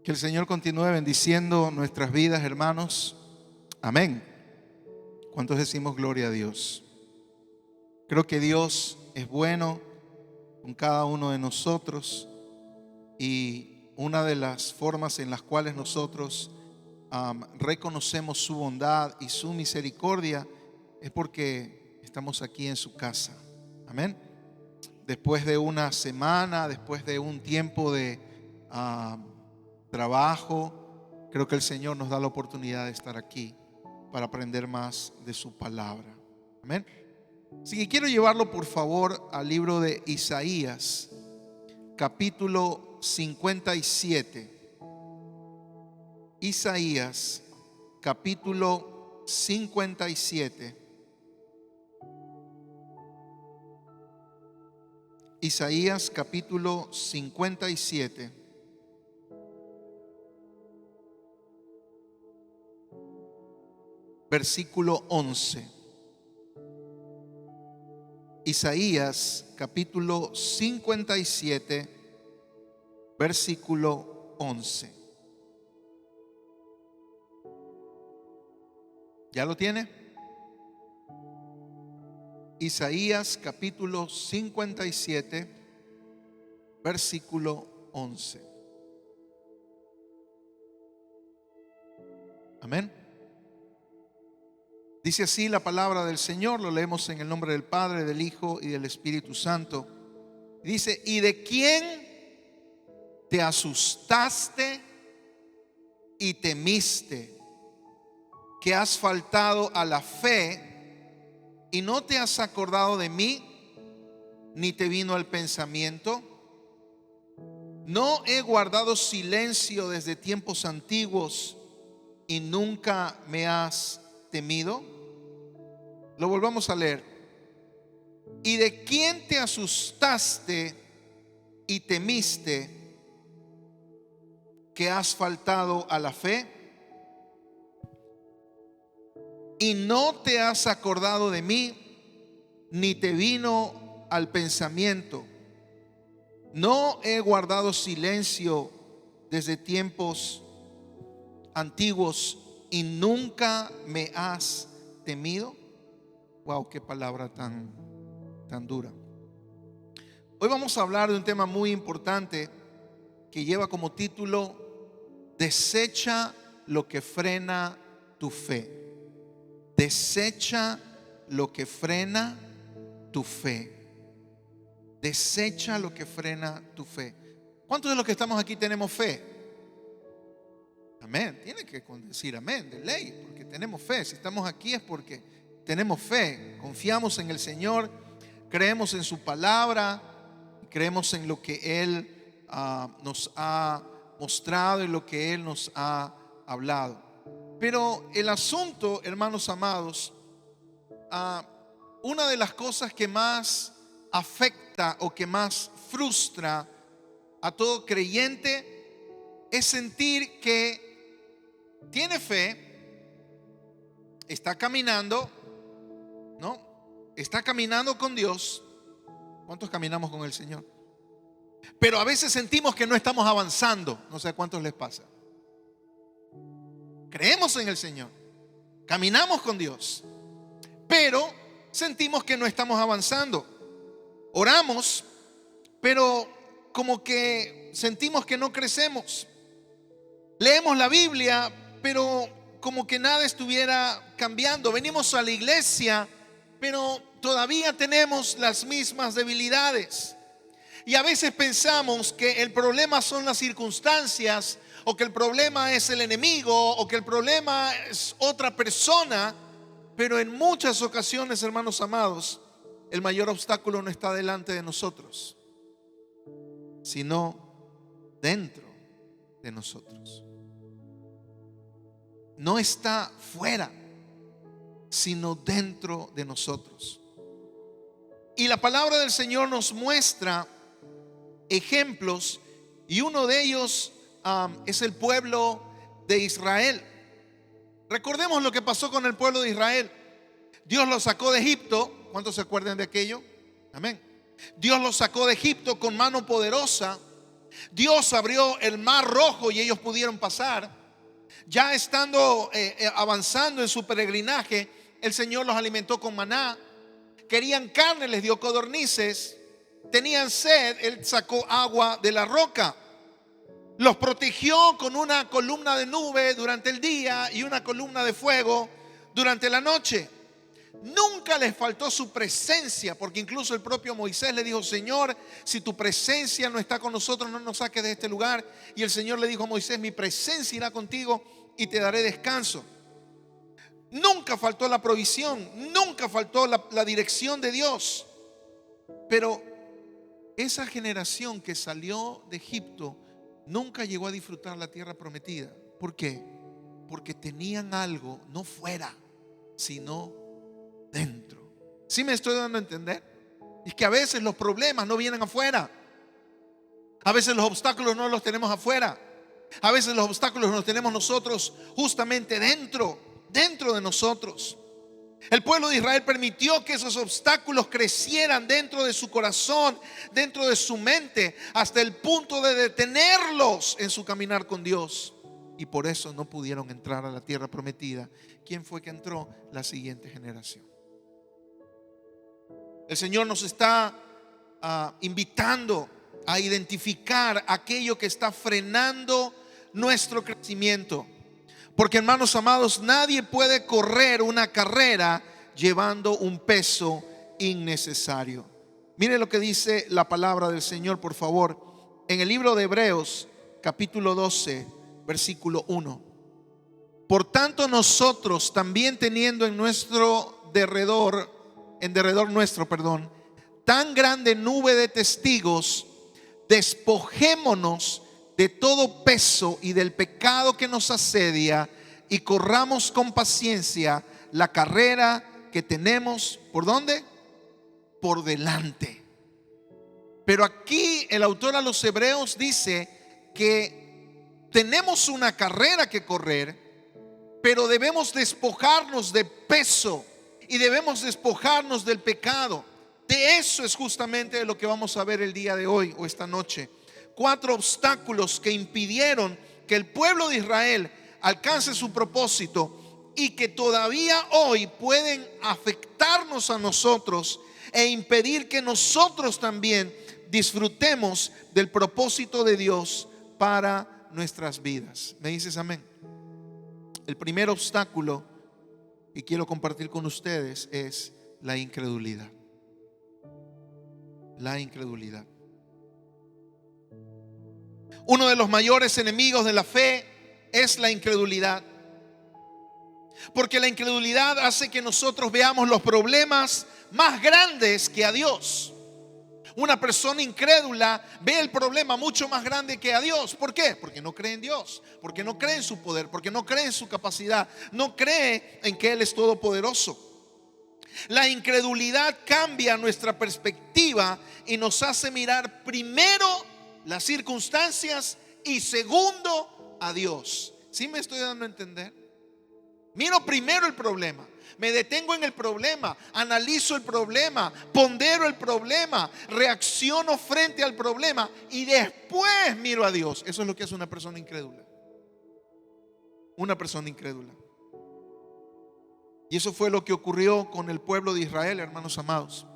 Que el Señor continúe bendiciendo nuestras vidas, hermanos. Amén. ¿Cuántos decimos gloria a Dios? Creo que Dios es bueno con cada uno de nosotros, y una de las formas en las cuales nosotros reconocemos su bondad y su misericordia es porque estamos aquí en su casa. Amén. Después de una semana, después de un tiempo de trabajo, creo que el Señor nos da la oportunidad de estar aquí para aprender más de su palabra. Amén. Así que quiero llevarlo, por favor, al libro de Isaías, capítulo 57. Isaías, capítulo 57. Isaías, capítulo 57. Versículo 11. Isaías capítulo 57, versículo 11. ¿Ya lo tiene? Isaías capítulo 57, versículo 11. Amén. Dice así la palabra del Señor, lo leemos en el nombre del Padre, del Hijo y del Espíritu Santo. Dice: ¿y de quién te asustaste y temiste, que has faltado a la fe y no te has acordado de mí, ni te vino al pensamiento? ¿No he guardado silencio desde tiempos antiguos y nunca me has temido? Lo volvamos a leer. ¿Y de quién te asustaste y temiste, que has faltado a la fe y no te has acordado de mí, ni te vino al pensamiento? ¿No he guardado silencio desde tiempos antiguos y nunca me has temido? Wow, qué palabra tan dura. Hoy vamos a hablar de un tema muy importante que lleva como título: desecha lo que frena tu fe. Desecha lo que frena tu fe. Desecha lo que frena tu fe. ¿Cuántos de los que estamos aquí tenemos fe? Amén. Tiene que decir amén, de ley, porque tenemos fe. Si estamos aquí es porque tenemos fe, confiamos en el Señor, creemos en su palabra, creemos en lo que Él nos ha mostrado y lo que Él nos ha hablado. Pero el asunto, hermanos amados, una de las cosas que más afecta o que más frustra a todo creyente es sentir que tiene fe, está caminando, ¿no? Está caminando con Dios. ¿Cuántos caminamos con el Señor? Pero a veces sentimos que no estamos avanzando. No sé a cuántos les pasa. Creemos en el Señor, caminamos con Dios, pero sentimos que no estamos avanzando. Oramos, pero como que sentimos que no crecemos. Leemos la Biblia, pero como que nada estuviera cambiando. Venimos a la iglesia, pero todavía tenemos las mismas debilidades. Y a veces pensamos que el problema son las circunstancias, o que el problema es el enemigo, o que el problema es otra persona. Pero en muchas ocasiones, hermanos amados, el mayor obstáculo no está delante de nosotros, sino dentro de nosotros. No está fuera, sino dentro de nosotros. Y la palabra del Señor nos muestra ejemplos, y uno de ellos es el pueblo de Israel. Recordemos lo que pasó con el pueblo de Israel. Dios los sacó de Egipto. ¿Cuántos se acuerdan de aquello? Amén. Dios los sacó de Egipto con mano poderosa, Dios abrió el mar rojo y ellos pudieron pasar. Ya estando avanzando en su peregrinaje, el Señor los alimentó con maná. Querían carne, les dio codornices. Tenían sed, Él sacó agua de la roca. Los protegió con una columna de nube durante el día y una columna de fuego durante la noche. Nunca les faltó su presencia, porque incluso el propio Moisés le dijo: Señor, si tu presencia no está con nosotros, no nos saques de este lugar. Y el Señor le dijo a Moisés: mi presencia irá contigo y te daré descanso. Nunca faltó la provisión, nunca faltó la dirección de Dios. Pero esa generación que salió de Egipto nunca llegó a disfrutar la tierra prometida. ¿Por qué? Porque tenían algo no fuera, sino dentro. ¿Sí me estoy dando a entender? Es que a veces los problemas no vienen afuera. A veces los obstáculos no los tenemos afuera. A veces los obstáculos los tenemos nosotros justamente dentro de nosotros. El pueblo de Israel permitió que esos obstáculos crecieran dentro de su corazón, dentro de su mente, hasta el punto de detenerlos en su caminar con Dios. Y por eso no pudieron entrar a la tierra prometida. ¿Quién fue que entró? La siguiente generación. El Señor nos está invitando a identificar aquello que está frenando nuestro crecimiento. Porque, hermanos amados, nadie puede correr una carrera llevando un peso innecesario. Mire lo que dice la palabra del Señor, por favor, en el libro de Hebreos, capítulo 12, versículo 1. Por tanto, nosotros también, teniendo en derredor nuestro, tan grande nube de testigos, despojémonos de todo peso y del pecado que nos asedia, y corramos con paciencia la carrera que tenemos, ¿por dónde? Por delante. Pero aquí el autor a los Hebreos dice que tenemos una carrera que correr, pero debemos despojarnos de peso y debemos despojarnos del pecado. De eso es justamente lo que vamos a ver el día de hoy o esta noche. 4 obstáculos que impidieron que el pueblo de Israel alcance su propósito y que todavía hoy pueden afectarnos a nosotros e impedir que nosotros también disfrutemos del propósito de Dios para nuestras vidas. ¿Me dices amén? El primer obstáculo que quiero compartir con ustedes es la incredulidad. La incredulidad. Uno de los mayores enemigos de la fe es la incredulidad. Porque la incredulidad hace que nosotros veamos los problemas más grandes que a Dios. Una persona incrédula ve el problema mucho más grande que a Dios. ¿Por qué? Porque no cree en Dios, porque no cree en su poder, porque no cree en su capacidad, no cree en que Él es todopoderoso. La incredulidad cambia nuestra perspectiva y nos hace mirar primero las circunstancias y segundo a Dios. ¿Sí me estoy dando a entender? Miro primero el problema, me detengo en el problema, analizo el problema, pondero el problema, reacciono frente al problema y después miro a Dios. Eso es lo que hace una persona incrédula. Una persona incrédula. Y eso fue lo que ocurrió con el pueblo de Israel, hermanos amados.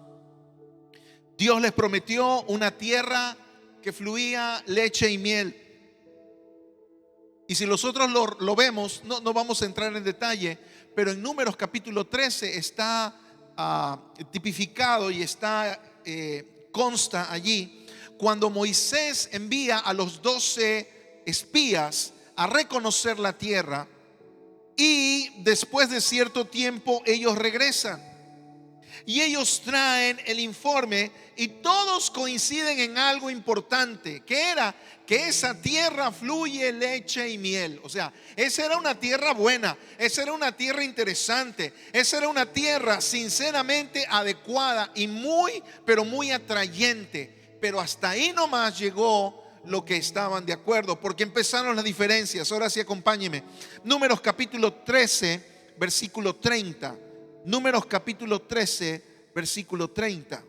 Dios les prometió una tierra que fluía leche y miel. Y si nosotros lo vemos, no vamos a entrar en detalle, pero en Números capítulo 13 está tipificado y consta allí cuando Moisés envía a los 12 espías a reconocer la tierra, y después de cierto tiempo ellos regresan. Y ellos traen el informe y todos coinciden en algo importante, que era que esa tierra fluye leche y miel. O sea, esa era una tierra buena, esa era una tierra interesante, esa era una tierra sinceramente adecuada y pero muy atrayente. Pero hasta ahí nomás llegó lo que estaban de acuerdo, porque empezaron las diferencias. Ahora sí, acompáñeme. Números capítulo 13, versículo 30. Números capítulo 13, versículo 30.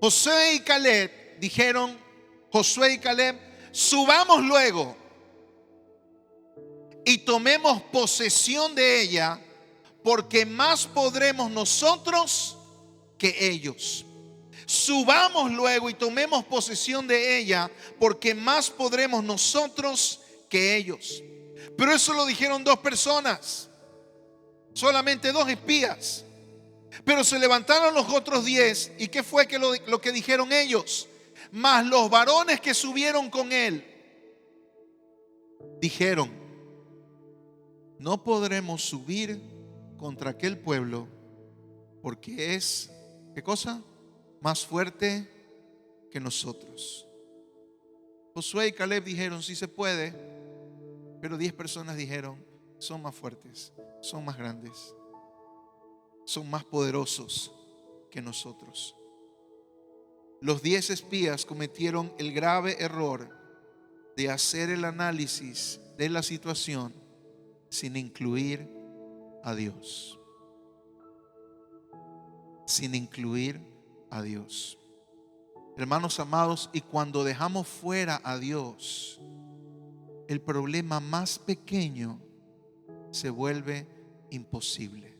Josué y Caleb dijeron, Josué y Caleb, subamos luego y tomemos posesión de ella, porque más podremos nosotros que ellos. Subamos luego y tomemos posesión de ella, porque más podremos nosotros que ellos. Pero eso lo dijeron dos personas, solamente dos espías. Pero se levantaron los otros 10. ¿Y qué fue lo que dijeron ellos? Mas los varones que subieron con él dijeron: no podremos subir contra aquel pueblo, porque es, ¿qué cosa? Más fuerte que nosotros. Josué y Caleb dijeron: sí se puede. Pero 10 personas dijeron: son más fuertes, son más grandes, son más poderosos que nosotros. Los 10 espías cometieron el grave error de hacer el análisis de la situación sin incluir a Dios. Sin incluir a Dios. Hermanos amados, y cuando dejamos fuera a Dios, el problema más pequeño se vuelve imposible.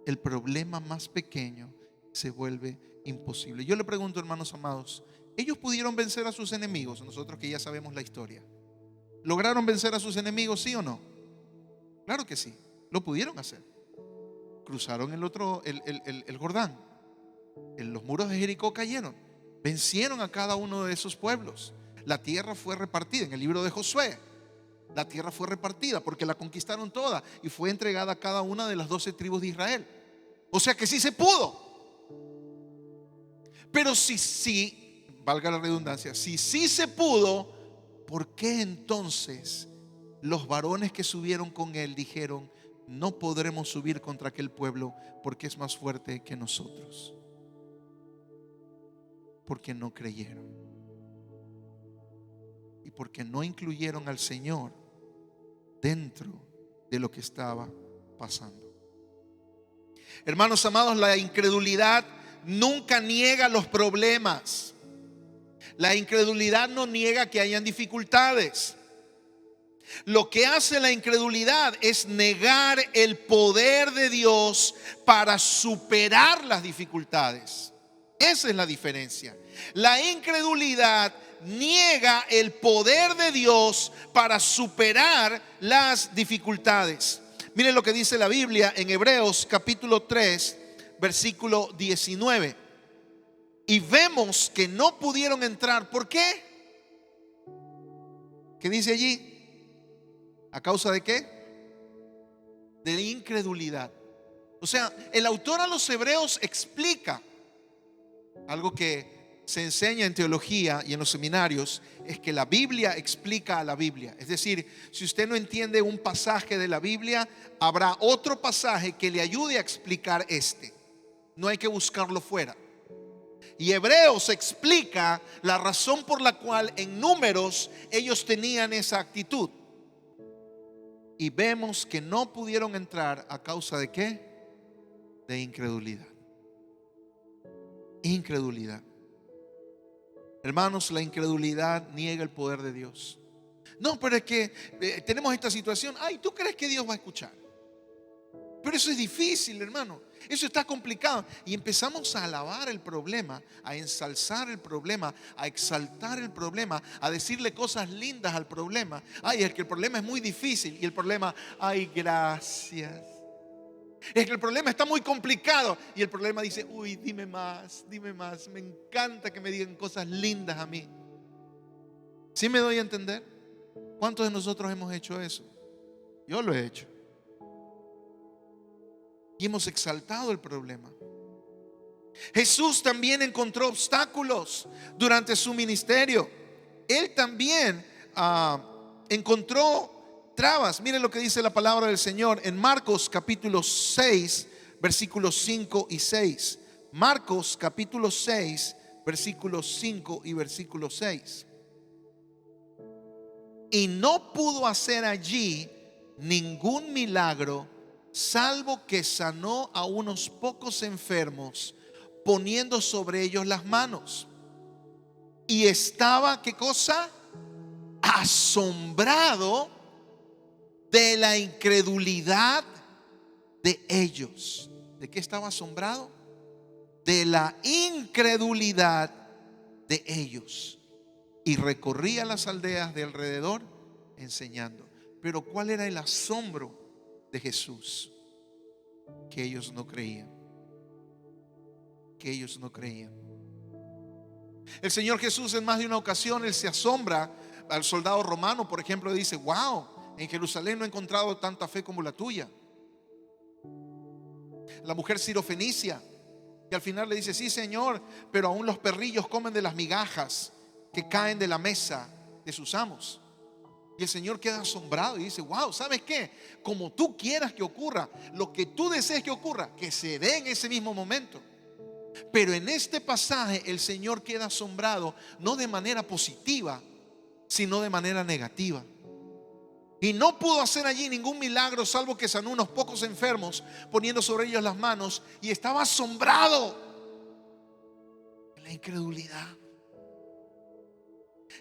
El problema más pequeño se vuelve imposible. Yo le pregunto, hermanos amados, ¿ellos pudieron vencer a sus enemigos? Nosotros que ya sabemos la historia. ¿Lograron vencer a sus enemigos, sí o no? Claro que sí, lo pudieron hacer. Cruzaron el Jordán. Los muros de Jericó cayeron. Vencieron a cada uno de esos pueblos. La tierra fue repartida. En el libro de Josué, la tierra fue repartida porque la conquistaron toda y fue entregada a cada una de las 12 tribus de Israel. O sea que sí se pudo. Pero si valga la redundancia, si sí se pudo, ¿por qué entonces los varones que subieron con él dijeron: no podremos subir contra aquel pueblo porque es más fuerte que nosotros? Porque no creyeron y porque no incluyeron al Señor dentro de lo que estaba pasando. Hermanos amados, la incredulidad nunca niega los problemas. La incredulidad no niega que hayan dificultades. Lo que hace la incredulidad es negar el poder de Dios para superar las dificultades. Esa es la diferencia. La incredulidad niega el poder de Dios para superar las dificultades. Miren lo que dice la Biblia en Hebreos capítulo 3, versículo 19. Y vemos que no pudieron entrar. ¿Por qué? ¿Qué dice allí? ¿A causa de qué? De incredulidad. O sea, el autor a los hebreos explica algo que se enseña en teología y en los seminarios, es que la Biblia explica a la Biblia. Es decir, si usted no entiende un pasaje de la Biblia, habrá otro pasaje que le ayude a explicar este. No hay que buscarlo fuera. Y Hebreos explica la razón por la cual en Números ellos tenían esa actitud. Y vemos que no pudieron entrar a causa de ¿qué? De incredulidad. Incredulidad. Hermanos, la incredulidad niega el poder de Dios. No, pero es que tenemos esta situación. Ay, ¿tú crees que Dios va a escuchar? Pero eso es difícil, hermano. Eso está complicado. Y empezamos a alabar el problema, a ensalzar el problema, a exaltar el problema, a decirle cosas lindas al problema. Ay, es que el problema es muy difícil. Y el problema, ay, gracias. Es que el problema está muy complicado. Y el problema dice: uy, dime más, dime más. Me encanta que me digan cosas lindas a mí. ¿Sí me doy a entender? ¿Cuántos de nosotros hemos hecho eso? Yo lo he hecho. Y hemos exaltado el problema. Jesús también encontró obstáculos durante su ministerio. Él también encontró trabas. Miren lo que dice la palabra del Señor en Marcos capítulo 6, versículos 5 y 6. Marcos capítulo 6, versículos 5 y versículo 6. Y no pudo hacer allí ningún milagro, salvo que sanó a unos pocos enfermos, poniendo sobre ellos las manos. Y estaba, ¿qué cosa? Asombrado de la incredulidad de ellos. ¿De qué estaba asombrado? De la incredulidad de ellos. Y recorría las aldeas de alrededor enseñando. Pero ¿cuál era el asombro de Jesús? Que ellos no creían. Que ellos no creían. El Señor Jesús en más de una ocasión, Él se asombra al soldado romano, por ejemplo, dice: wow, en Jerusalén no he encontrado tanta fe como la tuya. La mujer sirofenicia, que al final le dice: sí, Señor, pero aún los perrillos comen de las migajas que caen de la mesa de sus amos. Y el Señor queda asombrado y dice: wow, ¿sabes qué? Como tú quieras que ocurra, lo que tú desees que ocurra, que se dé en ese mismo momento. Pero en este pasaje el Señor queda asombrado, no de manera positiva, sino de manera negativa. Y no pudo hacer allí ningún milagro, salvo que sanó unos pocos enfermos, poniendo sobre ellos las manos. Y estaba asombrado de la incredulidad.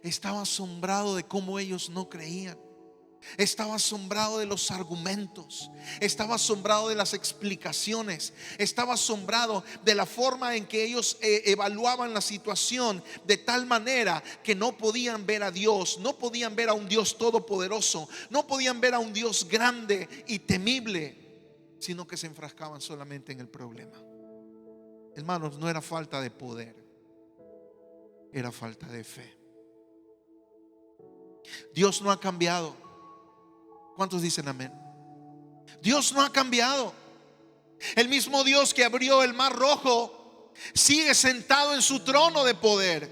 Estaba asombrado de cómo ellos no creían. Estaba asombrado de los argumentos. Estaba asombrado de las explicaciones. Estaba asombrado de la forma en que ellos evaluaban la situación, de tal manera que no podían ver a Dios, no podían ver a un Dios todopoderoso, no podían ver a un Dios grande y temible, sino que se enfrascaban solamente en el problema. Hermanos, no era falta de poder, era falta de fe. Dios no ha cambiado. ¿Cuántos dicen amén? Dios no ha cambiado. El mismo Dios que abrió el mar rojo sigue sentado en su trono de poder.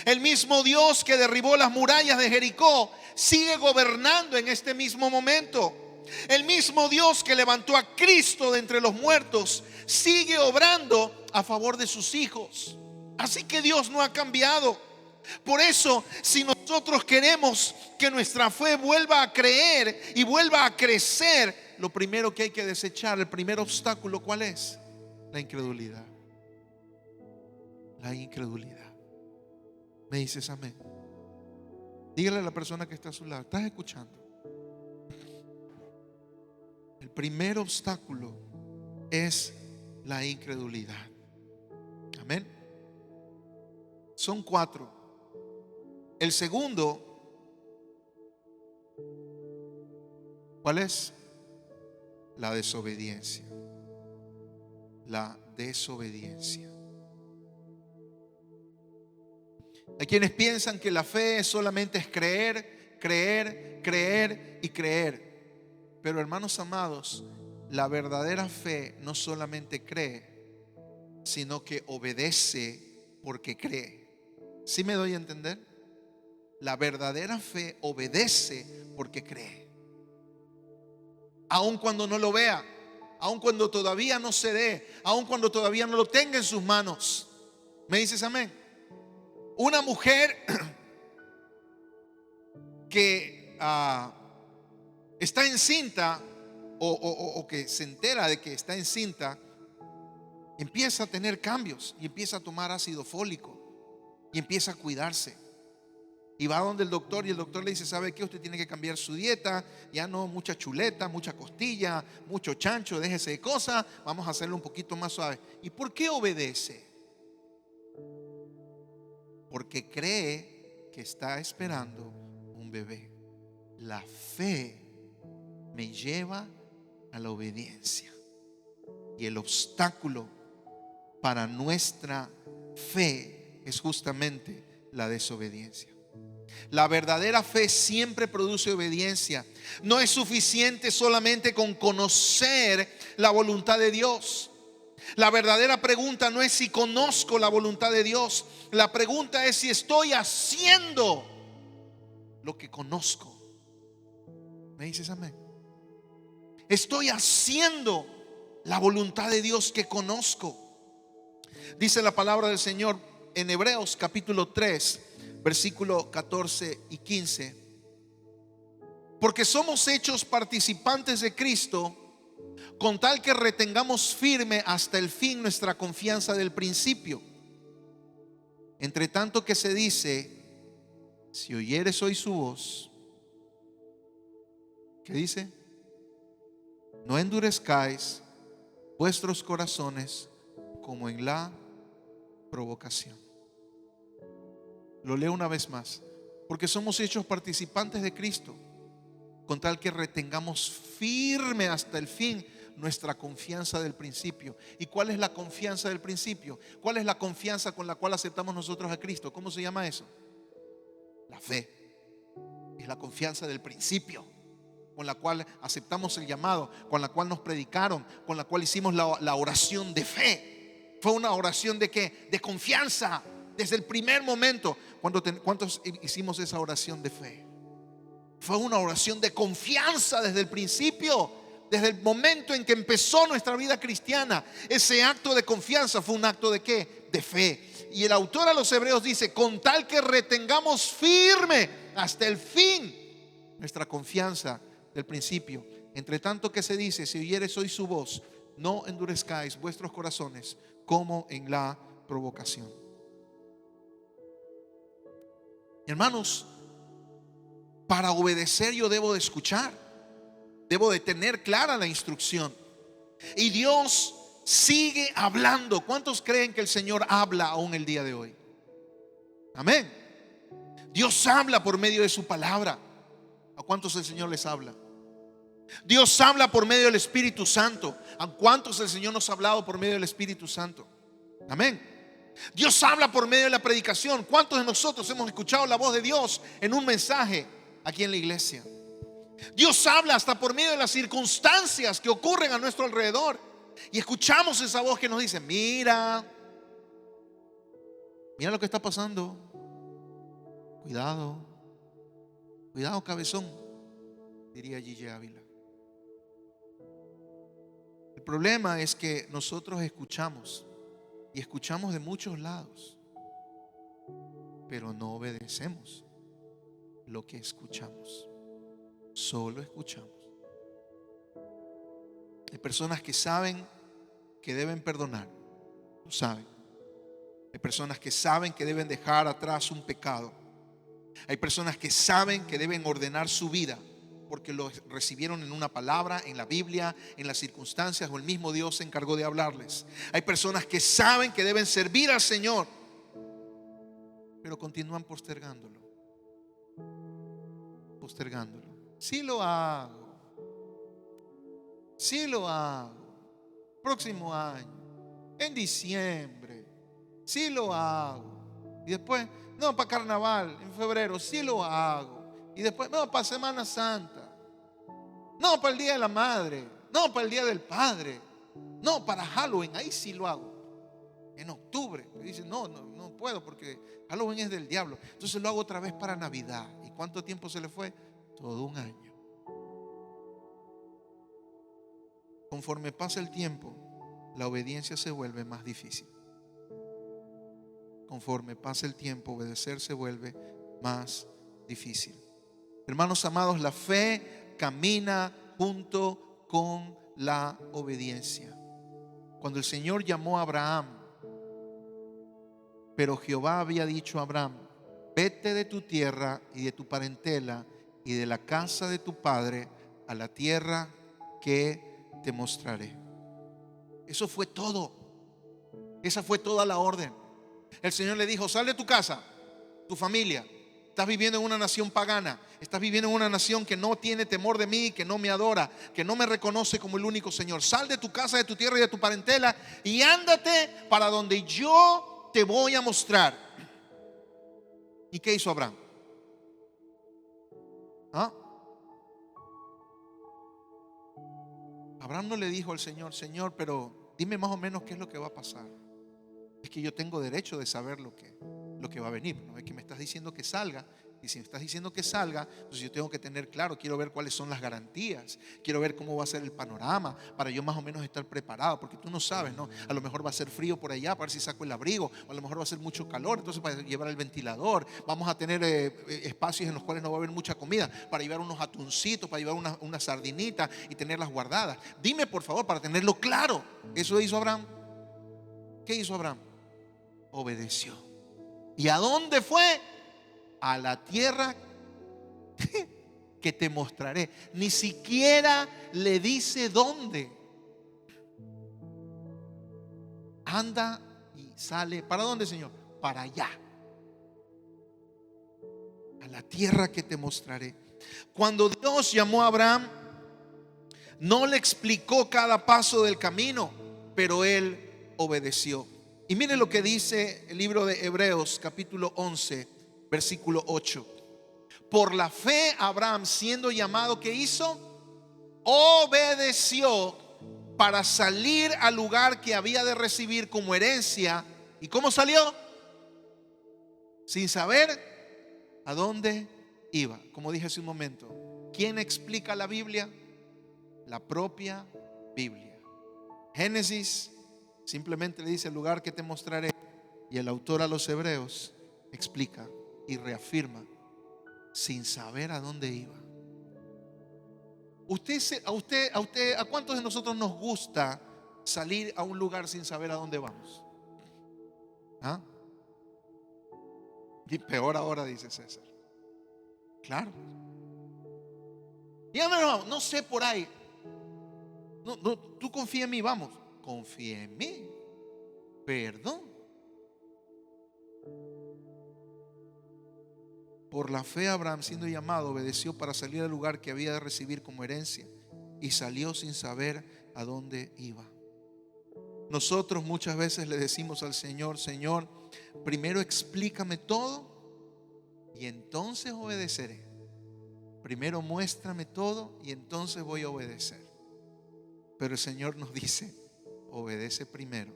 El mismo Dios que derribó las murallas de Jericó sigue gobernando en este mismo momento. El mismo Dios que levantó a Cristo de entre los muertos sigue obrando a favor de sus hijos. Así que Dios no ha cambiado. Por eso, si nosotros queremos que nuestra fe vuelva a creer y vuelva a crecer, lo primero que hay que desechar, el primer obstáculo, ¿cuál es? La incredulidad. La incredulidad. ¿Me dices amén? Dígale a la persona que está a su lado: ¿estás escuchando? El primer obstáculo es la incredulidad. Amén. Son 4. El segundo, ¿cuál es? La desobediencia. La desobediencia. Hay quienes piensan que la fe solamente es creer, creer, creer y creer. Pero hermanos amados, la verdadera fe no solamente cree, sino que obedece porque cree. ¿Sí me doy a entender? La verdadera fe obedece porque cree. Aun cuando no lo vea, aun cuando todavía no se dé, aun cuando todavía no lo tenga en sus manos. ¿Me dices amén? Una mujer que está encinta o que se entera de que está encinta, empieza a tener cambios y empieza a tomar ácido fólico y empieza a cuidarse. Y va donde el doctor y el doctor le dice: ¿sabe qué? Usted tiene que cambiar su dieta. Ya no mucha chuleta, mucha costilla, mucho chancho, déjese de cosas. Vamos a hacerlo un poquito más suave. ¿Y por qué obedece? Porque cree que está esperando un bebé. La fe me lleva a la obediencia. Y el obstáculo para nuestra fe es justamente la desobediencia. La verdadera fe siempre produce obediencia. No es suficiente solamente con conocer la voluntad de Dios. La verdadera pregunta no es si conozco la voluntad de Dios. La pregunta es si estoy haciendo lo que conozco. ¿Me dices amén? Estoy haciendo la voluntad de Dios que conozco. Dice la palabra del Señor en Hebreos capítulo 3, versículo 14 y 15. Porque somos hechos participantes de Cristo con tal que retengamos firme hasta el fin nuestra confianza del principio. Entre tanto que se dice, si oyeres hoy su voz, ¿qué dice? No endurezcáis vuestros corazones como en la provocación. Lo leo una vez más. Porque somos hechos participantes de Cristo, con tal que retengamos firme hasta el fin nuestra confianza del principio. ¿Y cuál es la confianza del principio? ¿Cuál es la confianza con la cual aceptamos nosotros a Cristo? ¿Cómo se llama eso? La fe. Es la confianza del principio, con la cual aceptamos el llamado, con la cual nos predicaron, con la cual hicimos la oración de fe. Fue una oración de ¿qué? De confianza. Desde el primer momento. ¿Cuántos hicimos esa oración de fe? Fue una oración de confianza desde el principio. Desde el momento en que empezó nuestra vida cristiana. Ese acto de confianza fue un acto de ¿qué? De fe. Y el autor a los Hebreos dice, con tal que retengamos firme hasta el fin nuestra confianza del principio. Entre tanto que se dice, si oyeres hoy su voz, no endurezcáis vuestros corazones como en la provocación. Hermanos, para obedecer yo debo de escuchar, debo de tener clara la instrucción. Y Dios sigue hablando. ¿Cuántos creen que el Señor habla aún el día de hoy? Amén. Dios habla por medio de su palabra. ¿A cuántos el Señor les habla? Dios habla por medio del Espíritu Santo. ¿A cuántos el Señor nos ha hablado por medio del Espíritu Santo? Amén. Dios habla por medio de la predicación. ¿Cuántos de nosotros hemos escuchado la voz de Dios en un mensaje aquí en la iglesia? Dios habla hasta por medio de las circunstancias que ocurren a nuestro alrededor. Y escuchamos esa voz que nos dice, mira lo que está pasando. Cuidado, cuidado cabezón, diría Gigi Ávila. El problema es que nosotros escuchamos. Y escuchamos de muchos lados, pero no obedecemos lo que escuchamos. Solo escuchamos. Hay personas que saben que deben perdonar, lo saben. Hay personas que saben que deben dejar atrás un pecado. Hay personas que saben que deben ordenar su vida porque lo recibieron en una palabra, en la Biblia, en las circunstancias, o el mismo Dios se encargó de hablarles. Hay personas que saben que deben servir al Señor, pero continúan postergándolo. Sí lo hago. Próximo año, en diciembre, sí lo hago. Y después, no, para carnaval, en febrero, sí lo hago. Y después, no, para Semana Santa. No, para el Día de la Madre. No, para el Día del Padre. No, para Halloween, ahí sí lo hago. En octubre. Me dicen, no puedo porque Halloween es del diablo. Entonces lo hago otra vez para Navidad. ¿Y cuánto tiempo se le fue? Todo un año. Conforme pasa el tiempo, la obediencia se vuelve más difícil. Conforme pasa el tiempo, obedecer se vuelve más difícil. Hermanos amados, la fe camina junto con la obediencia. Cuando el Señor llamó a Abraham, pero Jehová había dicho a Abraham, vete de tu tierra y de tu parentela y de la casa de tu padre a la tierra que te mostraré. Eso fue todo. Esa fue toda la orden. El Señor le dijo, sal de tu casa, tu familia. Estás viviendo en una nación pagana. Estás viviendo en una nación que no tiene temor de mí, que no me adora, que no me reconoce como el único Señor. Sal de tu casa, de tu tierra y de tu parentela y ándate para donde yo te voy a mostrar. ¿Y qué hizo Abraham? Abraham no le dijo al Señor, Señor, pero dime más o menos qué es lo que va a pasar. Es que yo tengo derecho de saber lo que va a venir. No es que me estás diciendo que salga Y si me estás diciendo que salga, entonces yo tengo que tener claro, quiero ver cuáles son las garantías, quiero ver cómo va a ser el panorama para yo más o menos estar preparado, porque tú no sabes, ¿no? A lo mejor va a ser frío por allá, para ver si saco el abrigo, o a lo mejor va a ser mucho calor, entonces para llevar el ventilador, vamos a tener espacios en los cuales no va a haber mucha comida, para llevar unos atuncitos, para llevar una sardinita y tenerlas guardadas. Dime por favor, para tenerlo claro. Eso hizo Abraham. ¿Qué hizo Abraham? Obedeció. ¿Y a dónde fue? A la tierra que te mostraré. Ni siquiera le dice dónde. Anda y sale. ¿Para dónde, Señor? Para allá. A la tierra que te mostraré. Cuando Dios llamó a Abraham, no le explicó cada paso del camino, pero él obedeció. Y mire lo que dice el libro de Hebreos, capítulo 11, versículo 8. Por la fe Abraham, siendo llamado, ¿qué hizo? Obedeció para salir al lugar que había de recibir como herencia. ¿Y cómo salió? Sin saber a dónde iba. Como dije hace un momento, ¿quién explica la Biblia? La propia Biblia. Génesis simplemente le dice el lugar que te mostraré, y el autor a los Hebreos explica y reafirma sin saber a dónde iba. ¿A cuántos de nosotros nos gusta salir a un lugar sin saber a dónde vamos? ¿Ah? Y peor ahora, dice César. Claro. Dígame, no sé por ahí. No, tú confía en mí, vamos. Confía en mí. Perdón. Por la fe Abraham, siendo llamado, obedeció para salir al lugar que había de recibir como herencia, y salió sin saber a dónde iba. Nosotros muchas veces le decimos al Señor: Señor, primero explícame todo y entonces obedeceré. Primero muéstrame todo y entonces voy a obedecer. Pero el Señor nos dice: obedece primero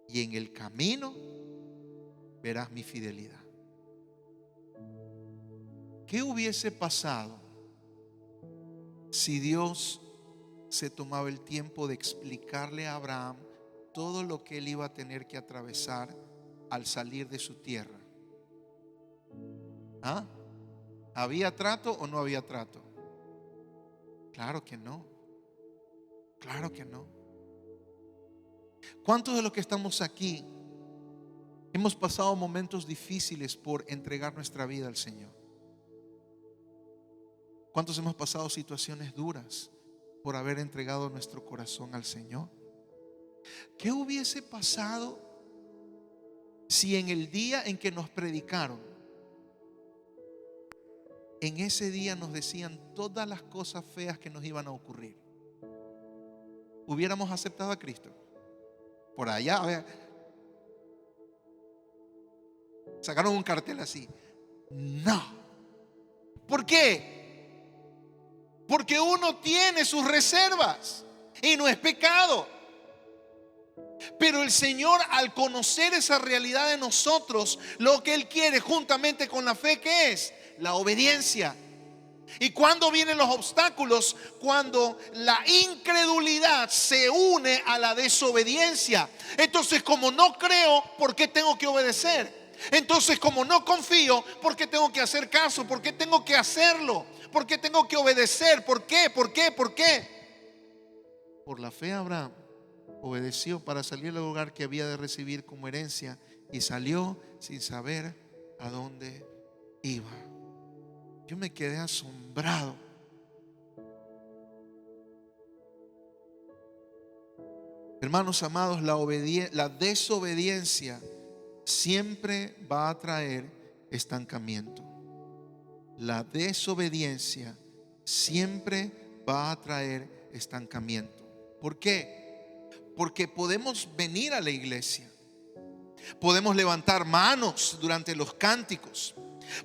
y en el camino verás mi fidelidad. ¿Qué hubiese pasado si Dios se tomaba el tiempo de explicarle a Abraham todo lo que él iba a tener que atravesar al salir de su tierra? ¿Ah? ¿Había trato o no había trato? Claro que no. Claro que no. ¿Cuántos de los que estamos aquí hemos pasado momentos difíciles por entregar nuestra vida al Señor? ¿Cuántos hemos pasado situaciones duras por haber entregado nuestro corazón al Señor? ¿Qué hubiese pasado si en el día en que nos predicaron, en ese día nos decían todas las cosas feas que nos iban a ocurrir? ¿Hubiéramos aceptado a Cristo? Por allá, vea, sacaron un cartel así: no. ¿Por qué? Porque uno tiene sus reservas y no es pecado. Pero el Señor, al conocer esa realidad de nosotros, lo que Él quiere juntamente con la fe, ¿qué es? La obediencia. ¿Y cuando vienen los obstáculos? Cuando la incredulidad se une a la desobediencia. Entonces, como no creo, ¿por qué tengo que obedecer? Entonces, como no confío, ¿por qué tengo que hacer caso? ¿Por qué tengo que hacerlo? ¿Por qué tengo que obedecer? ¿Por qué? ¿Por qué? ¿Por qué? Por la fe Abraham obedeció para salir al lugar que había de recibir como herencia, y salió sin saber a dónde iba. Yo me quedé asombrado. Hermanos amados, la desobediencia siempre va a traer estancamiento. La desobediencia siempre va a traer estancamiento. ¿Por qué? Porque podemos venir a la iglesia, podemos levantar manos durante los cánticos,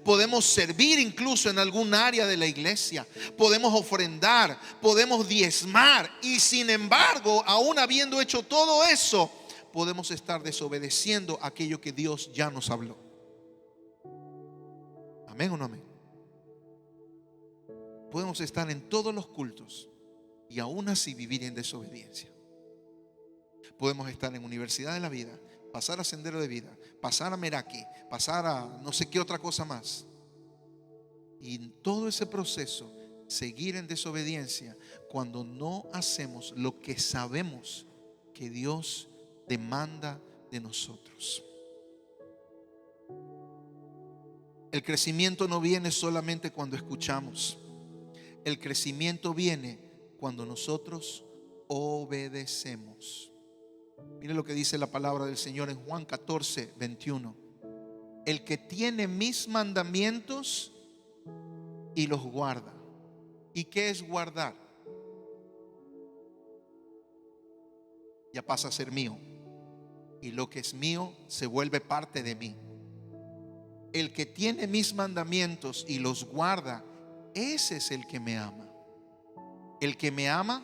podemos servir incluso en algún área de la iglesia, podemos ofrendar, podemos diezmar, y sin embargo, aún habiendo hecho todo eso, podemos estar desobedeciendo aquello que Dios ya nos habló. ¿Amén o no amén? Podemos estar en todos los cultos y aún así vivir en desobediencia. Podemos estar en Universidad de la Vida, pasar a Sendero de Vida, pasar a Meraki, pasar a no sé qué otra cosa más, y en todo ese proceso seguir en desobediencia cuando no hacemos lo que sabemos que Dios demanda de nosotros. El crecimiento no viene solamente cuando escuchamos. El crecimiento viene cuando nosotros obedecemos. Mire lo que dice la palabra del Señor en Juan 14, 21. El que tiene mis mandamientos y los guarda. ¿Y qué es guardar? Ya pasa a ser mío. Y lo que es mío se vuelve parte de mí. El que tiene mis mandamientos y los guarda, ese es el que me ama. El que me ama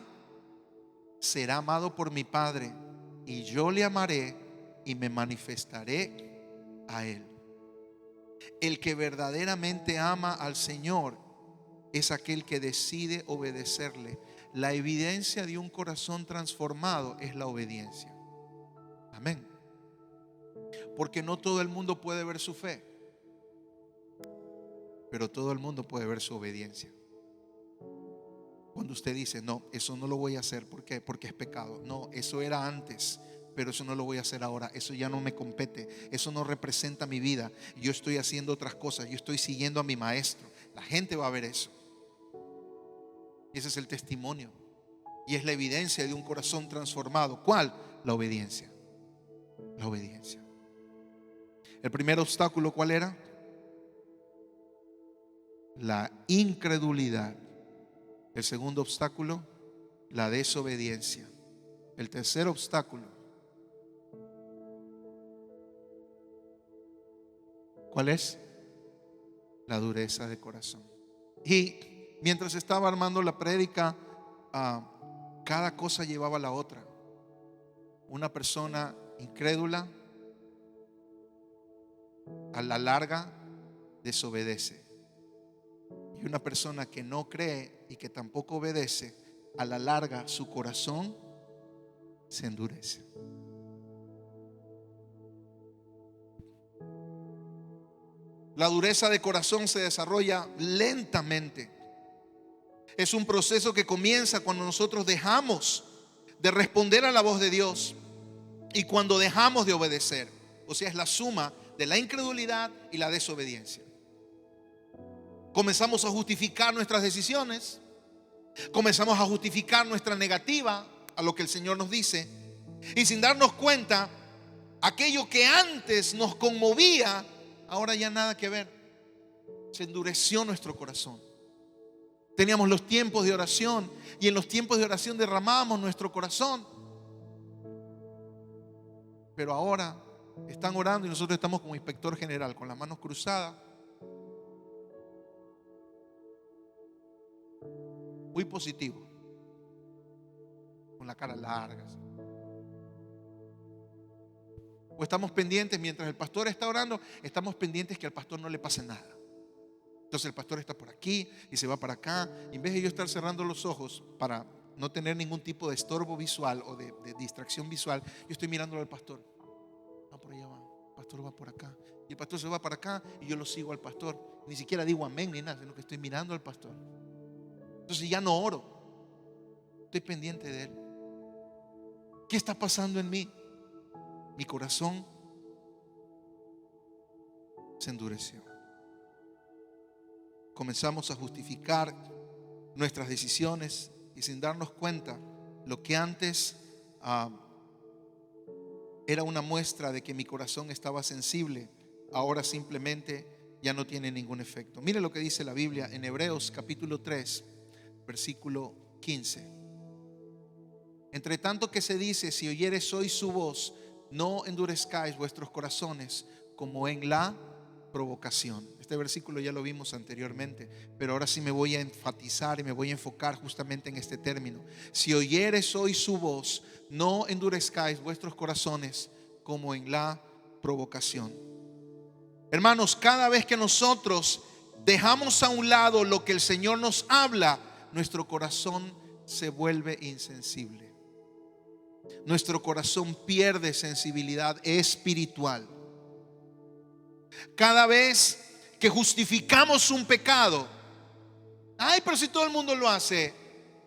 será amado por mi Padre, y yo le amaré y me manifestaré a él. El que verdaderamente ama al Señor es aquel que decide obedecerle. La evidencia de un corazón transformado es la obediencia. Amén. Porque no todo el mundo puede ver su fe, pero todo el mundo puede ver su obediencia. Cuando usted dice, no, eso no lo voy a hacer. ¿Por qué? Porque es pecado. No, eso era antes, pero eso no lo voy a hacer ahora. Eso ya no me compete. Eso no representa mi vida. Yo estoy haciendo otras cosas. Yo estoy siguiendo a mi maestro. La gente va a ver eso. Y ese es el testimonio. Y es la evidencia de un corazón transformado. ¿Cuál? La obediencia. La obediencia. El primer obstáculo, ¿cuál era? La incredulidad. El segundo obstáculo, la desobediencia. El tercer obstáculo, ¿cuál es? La dureza de corazón. Y mientras estaba armando la prédica, cada cosa llevaba a la otra. Una persona incrédula a la larga desobedece. Y una persona que no cree y que tampoco obedece, a la larga su corazón se endurece. La dureza de corazón se desarrolla lentamente. Es un proceso que comienza cuando nosotros dejamos de responder a la voz de Dios y cuando dejamos de obedecer. O sea, es la suma de la incredulidad y la desobediencia. Comenzamos a justificar nuestras decisiones. Comenzamos a justificar nuestra negativa a lo que el Señor nos dice. Y sin darnos cuenta, aquello que antes nos conmovía, ahora ya nada que ver. Se endureció nuestro corazón. Teníamos los tiempos de oración y en los tiempos de oración derramábamos nuestro corazón. Pero ahora están orando y nosotros estamos como inspector general, con las manos cruzadas. Muy positivo, con la cara larga. O estamos pendientes, mientras el pastor está orando, estamos pendientes que al pastor no le pase nada. Entonces el pastor está por aquí y se va para acá. Y en vez de yo estar cerrando los ojos para no tener ningún tipo de estorbo visual o de distracción visual, yo estoy mirándolo al pastor. Va por allá, va. El pastor va por acá. Y el pastor se va para acá y yo lo sigo al pastor. Ni siquiera digo amén ni nada, sino que estoy mirando al pastor. Entonces ya no oro. Estoy pendiente de él. ¿Qué está pasando en mí? Mi corazón se endureció. Comenzamos a justificar nuestras decisiones y sin darnos cuenta, lo que antes era una muestra de que mi corazón estaba sensible, ahora simplemente ya no tiene ningún efecto. Mire lo que dice la Biblia en Hebreos capítulo 3, versículo 15. Entre tanto que se dice, si oyeres hoy su voz, no endurezcáis vuestros corazones como en la provocación. Este versículo ya lo vimos anteriormente, pero ahora sí me voy a enfatizar y me voy a enfocar justamente en este término. Si oyeres hoy su voz, no endurezcáis vuestros corazones como en la provocación. Hermanos, cada vez que nosotros dejamos a un lado lo que el Señor nos habla, nuestro corazón se vuelve insensible. Nuestro corazón pierde sensibilidad espiritual. Cada vez que justificamos un pecado, ay, pero si todo el mundo lo hace,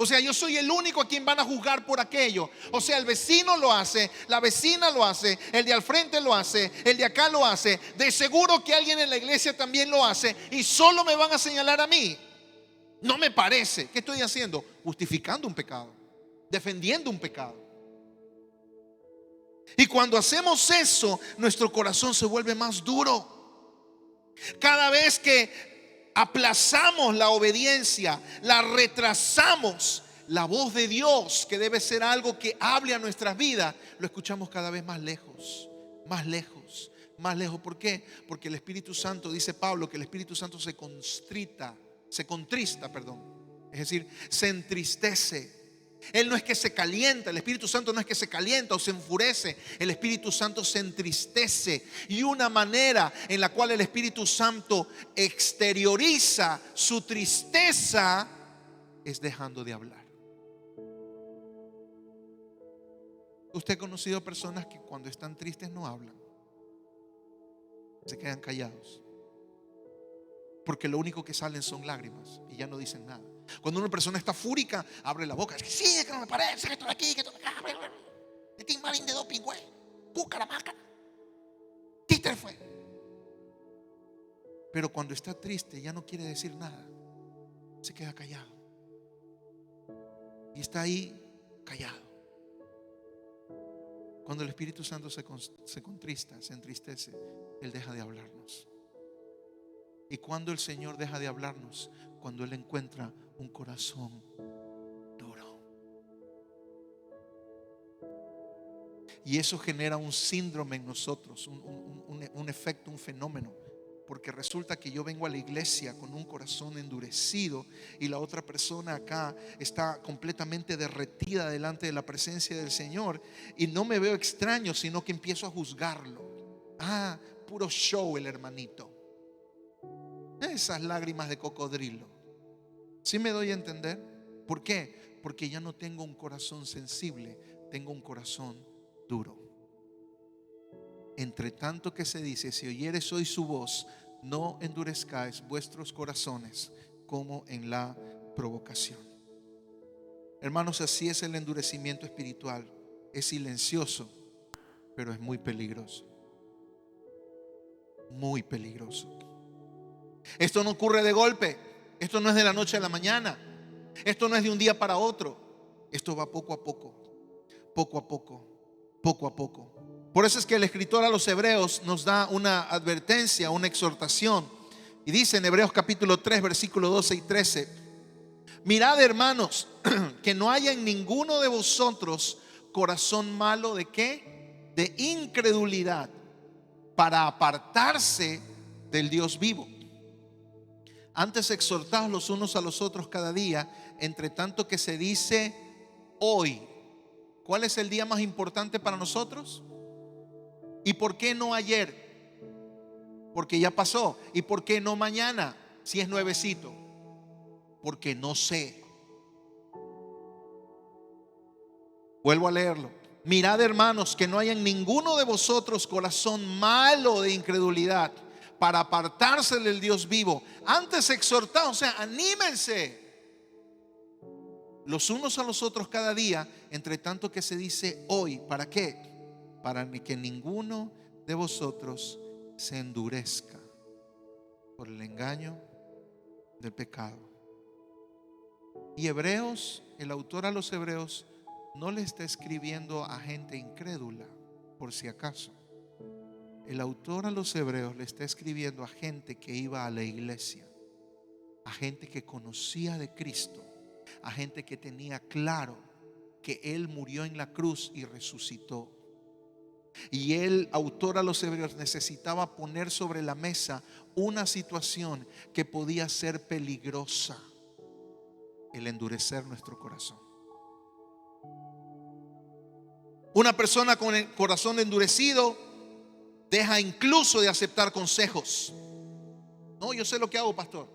o sea, yo soy el único a quien van a juzgar por aquello. O sea, el vecino lo hace, la vecina lo hace, el de al frente lo hace, el de acá lo hace, de seguro que alguien en la iglesia también lo hace, y solo me van a señalar a mí. No me parece. ¿Qué estoy haciendo? Justificando un pecado, defendiendo un pecado. Y cuando hacemos eso, nuestro corazón se vuelve más duro. Cada vez que aplazamos la obediencia, la retrasamos, la voz de Dios, que debe ser algo que hable a nuestras vidas, lo escuchamos cada vez más lejos, más lejos, más lejos. ¿Por qué? Porque el Espíritu Santo, dice Pablo, que el Espíritu Santo se contrista, es decir, se entristece. Él no es que se calienta, el Espíritu Santo no es que se calienta o se enfurece, el Espíritu Santo se entristece. Y una manera en la cual el Espíritu Santo exterioriza su tristeza es dejando de hablar. Usted ha conocido personas que cuando están tristes no hablan, se quedan callados, porque lo único que salen son lágrimas y ya no dicen nada. Cuando una persona está fúrica, abre la boca. Es que sí, es que no me parece, que esto de aquí, que esto de acá. De Tim Marín de doping, güey. Busca la máscara. Títer fue. Pero cuando está triste, ya no quiere decir nada. Se queda callado. Y está ahí callado. Cuando el Espíritu Santo se contrista, se entristece, Él deja de hablarnos. Y cuando el Señor deja de hablarnos, cuando Él encuentra un corazón duro. Y eso genera un síndrome en nosotros, un efecto, un fenómeno. Porque resulta que yo vengo a la iglesia con un corazón endurecido y la otra persona acá está completamente derretida delante de la presencia del Señor, y no me veo extraño, sino que empiezo a juzgarlo. Ah, puro show el hermanito. Esas lágrimas de cocodrilo. ¿Sí me doy a entender? ¿Por qué? Porque ya no tengo un corazón sensible, tengo un corazón duro. Entre tanto que se dice, si oyeres hoy su voz, no endurezcáis vuestros corazones como en la provocación. Hermanos, así es el endurecimiento espiritual. Es silencioso, pero es muy peligroso. Muy peligroso. Esto no ocurre de golpe. Esto no es de la noche a la mañana. Esto no es de un día para otro. Esto va poco a poco, poco a poco, poco a poco. Por eso es que el escritor a los Hebreos nos da una advertencia, una exhortación. Y dice en Hebreos capítulo 3, versículos 12 y 13: mirad, hermanos, que no haya en ninguno de vosotros corazón malo ¿de qué? De incredulidad, para apartarse del Dios vivo. Antes exhortaos los unos a los otros cada día, entre tanto que se dice hoy. ¿Cuál es el día más importante para nosotros? ¿Y por qué no ayer? Porque ya pasó. ¿Y por qué no mañana? Si es nuevecito. Porque no sé. Vuelvo a leerlo. Mirad, hermanos, que no haya en ninguno de vosotros corazón malo de incredulidad, para apartarse del Dios vivo. Antes exhortaos, o sea, anímense los unos a los otros cada día, entre tanto que se dice hoy. ¿Para qué? Para que ninguno de vosotros se endurezca por el engaño del pecado. Y Hebreos, el autor a los Hebreos, no le está escribiendo a gente incrédula, por si acaso. El autor a los Hebreos le está escribiendo a gente que iba a la iglesia, a gente que conocía de Cristo, a gente que tenía claro que Él murió en la cruz y resucitó. Y el autor a los Hebreos necesitaba poner sobre la mesa una situación que podía ser peligrosa: el endurecer nuestro corazón. Una persona con el corazón endurecido deja incluso de aceptar consejos. No, yo sé lo que hago, pastor.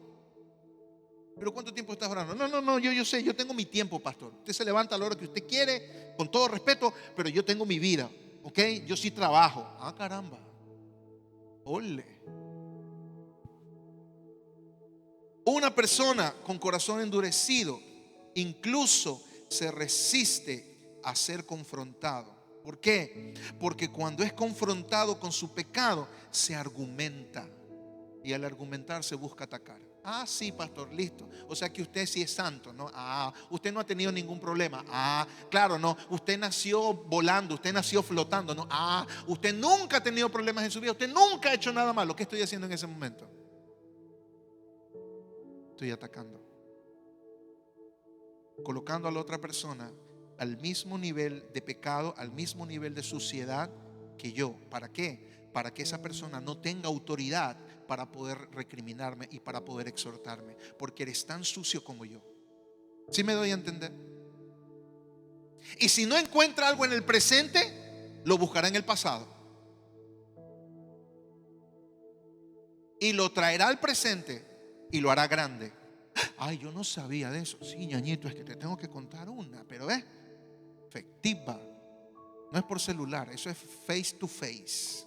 ¿Pero cuánto tiempo estás orando? No, yo sé, yo tengo mi tiempo, pastor. Usted se levanta a la hora que usted quiere, con todo respeto, pero yo tengo mi vida, ¿ok? Yo sí trabajo. Ah, caramba. Ole. Una persona con corazón endurecido incluso se resiste a ser confrontado. ¿Por qué? Porque cuando es confrontado con su pecado, se argumenta. Y al argumentar se busca atacar. Ah, sí, pastor, listo. O sea que usted sí es santo, ¿no? Ah, usted no ha tenido ningún problema. Ah, claro, no. Usted nació volando, usted nació flotando, ¿no? Ah, usted nunca ha tenido problemas en su vida. Usted nunca ha hecho nada malo. ¿Qué estoy haciendo en ese momento? Estoy atacando. Colocando a la otra persona al mismo nivel de pecado, al mismo nivel de suciedad que yo. ¿Para qué? Para que esa persona no tenga autoridad para poder recriminarme y para poder exhortarme, porque eres tan sucio como yo. ¿Sí me doy a entender? Y si no encuentra algo en el presente, lo buscará en el pasado y lo traerá al presente y lo hará grande. Ay, yo no sabía de eso. Sí, ñañito, es que te tengo que contar una, pero efectiva. No es por celular, eso es face to face.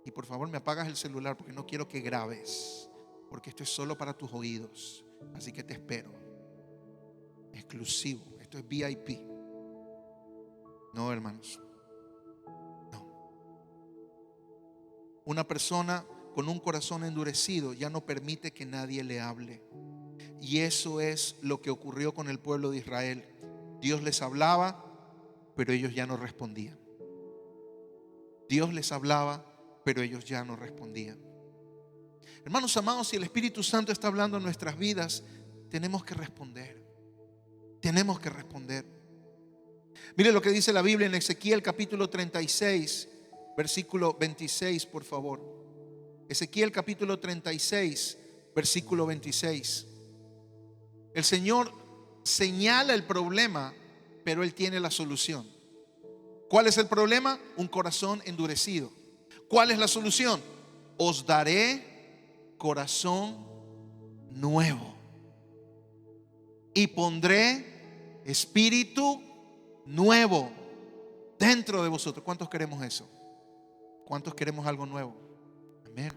Y por favor me apagas el celular porque no quiero que grabes, porque esto es solo para tus oídos. Así que te espero. Exclusivo, esto es VIP. No, hermanos. No. Una persona con un corazón endurecido ya no permite que nadie le hable. Y eso es lo que ocurrió con el pueblo de Israel. Dios les hablaba, pero ellos ya no respondían. Dios les hablaba, pero ellos ya no respondían. Hermanos amados, si el Espíritu Santo está hablando en nuestras vidas, tenemos que responder. Tenemos que responder. Mire lo que dice la Biblia en Ezequiel capítulo 36, versículo 26, por favor. Ezequiel capítulo 36, versículo 26. El Señor señala el problema, pero Él tiene la solución. ¿Cuál es el problema? Un corazón endurecido. ¿Cuál es la solución? Os daré corazón nuevo y pondré espíritu nuevo dentro de vosotros. ¿Cuántos queremos eso? ¿Cuántos queremos algo nuevo? Amén.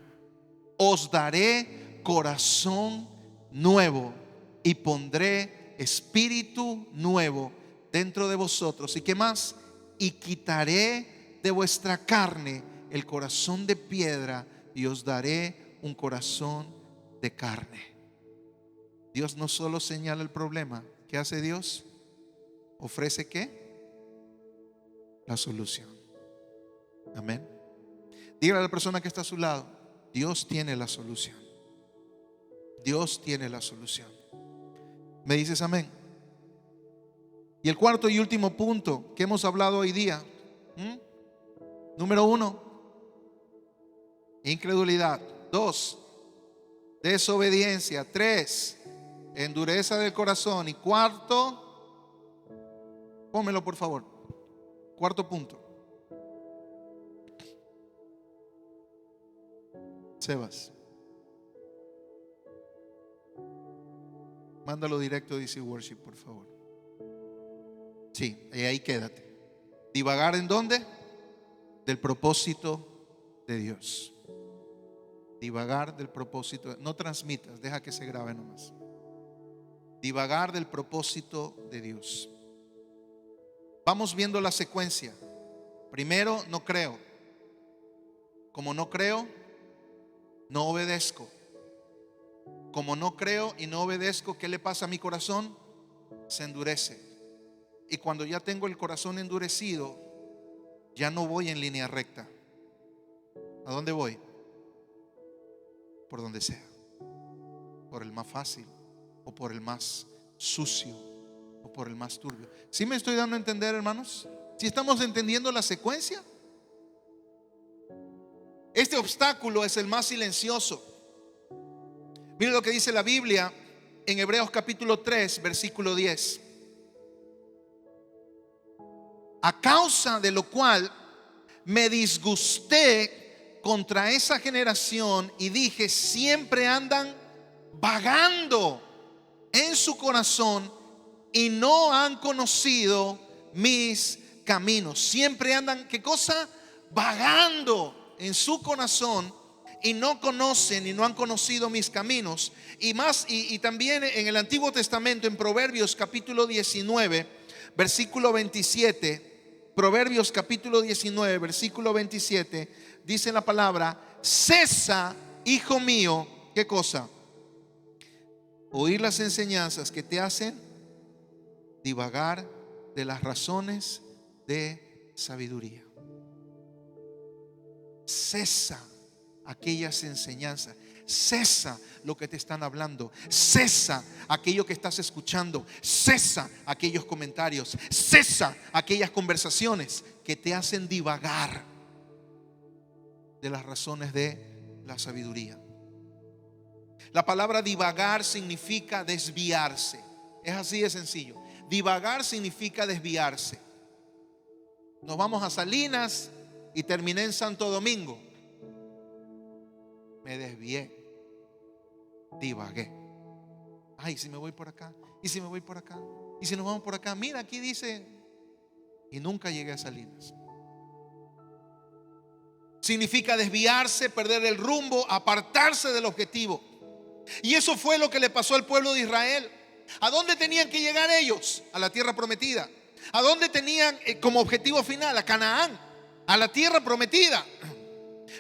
Os daré corazón nuevo y pondré espíritu nuevo dentro de vosotros. ¿Y qué más? Y quitaré de vuestra carne el corazón de piedra y os daré un corazón de carne. Dios no solo señala el problema. ¿Qué hace Dios? ¿Ofrece qué? La solución. Amén. Dígale a la persona que está a su lado: Dios tiene la solución. Dios tiene la solución. ¿Me dices amén? Y el cuarto y último punto que hemos hablado hoy día. Número 1, incredulidad. 2, desobediencia. 3, endureza del corazón. Y cuarto, pónmelo por favor. Cuarto punto. Sebas, mándalo directo a DC Worship, por favor. Sí, y ahí quédate. ¿Divagar en dónde? Del propósito de Dios. Divagar del propósito. No transmitas, deja que se grabe nomás. Divagar del propósito de Dios. Vamos viendo la secuencia. Primero, no creo. Como no creo, no obedezco. Como no creo y no obedezco, ¿qué le pasa a mi corazón? Se endurece. Y cuando ya tengo el corazón endurecido, ya no voy en línea recta. ¿A dónde voy? Por donde sea. Por el más fácil, o por el más sucio, o por el más turbio. ¿Sí me estoy dando a entender, hermanos? ¿Sí estamos entendiendo la secuencia? Este obstáculo es el más silencioso. Mire lo que dice la Biblia en Hebreos capítulo 3, versículo 10. A causa de lo cual me disgusté contra esa generación y dije: siempre andan vagando en su corazón y no han conocido mis caminos. Siempre andan, ¿qué cosa? Vagando en su corazón y no conocen y no han conocido mis caminos. Y también en el Antiguo Testamento, en Proverbios capítulo 19, versículo 27, Proverbios capítulo 19, versículo 27, dice la palabra: cesa, hijo mío, ¿qué cosa? Oír las enseñanzas que te hacen divagar de las razones de sabiduría. Cesa aquellas enseñanzas. Cesa lo que te están hablando. Cesa aquello que estás escuchando. Cesa aquellos comentarios. Cesa aquellas conversaciones que te hacen divagar de las razones de la sabiduría. La palabra divagar significa desviarse. Es así de sencillo. Divagar significa desviarse. Nos vamos a Salinas y terminé en Santo Domingo. Me desvié, divagué. Ay, si me voy por acá, y si me voy por acá, y si nos vamos por acá. Mira, aquí dice, y nunca llegué a Salinas. Significa desviarse, perder el rumbo, apartarse del objetivo. Y eso fue lo que le pasó al pueblo de Israel. ¿A dónde tenían que llegar ellos? A la tierra prometida. ¿A dónde tenían como objetivo final? A Canaán, a la tierra prometida.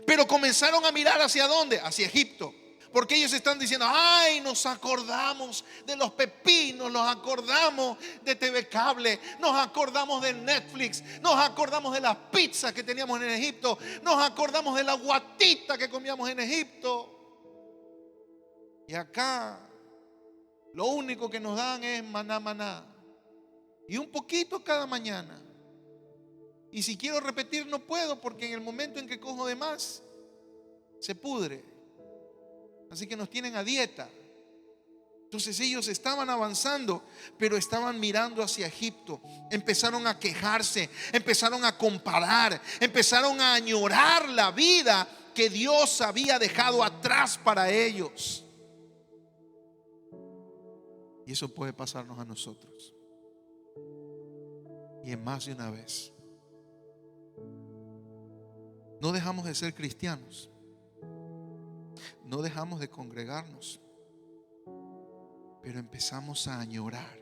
Pero comenzaron a mirar ¿hacia dónde? Hacia Egipto. Porque ellos están diciendo: ay, nos acordamos de los pepinos, nos acordamos de TV Cable, nos acordamos de Netflix, nos acordamos de las pizzas que teníamos en Egipto, nos acordamos de la guatita que comíamos en Egipto. Y acá lo único que nos dan es maná, maná, y un poquito cada mañana. Y si quiero repetir no puedo, porque en el momento en que cojo de más se pudre. Así que nos tienen a dieta. Entonces ellos estaban avanzando, pero estaban mirando hacia Egipto. Empezaron a quejarse, empezaron a comparar, empezaron a añorar la vida que Dios había dejado atrás para ellos. Y eso puede pasarnos a nosotros, y en más de una vez. No dejamos de ser cristianos, no dejamos de congregarnos, pero empezamos a añorar.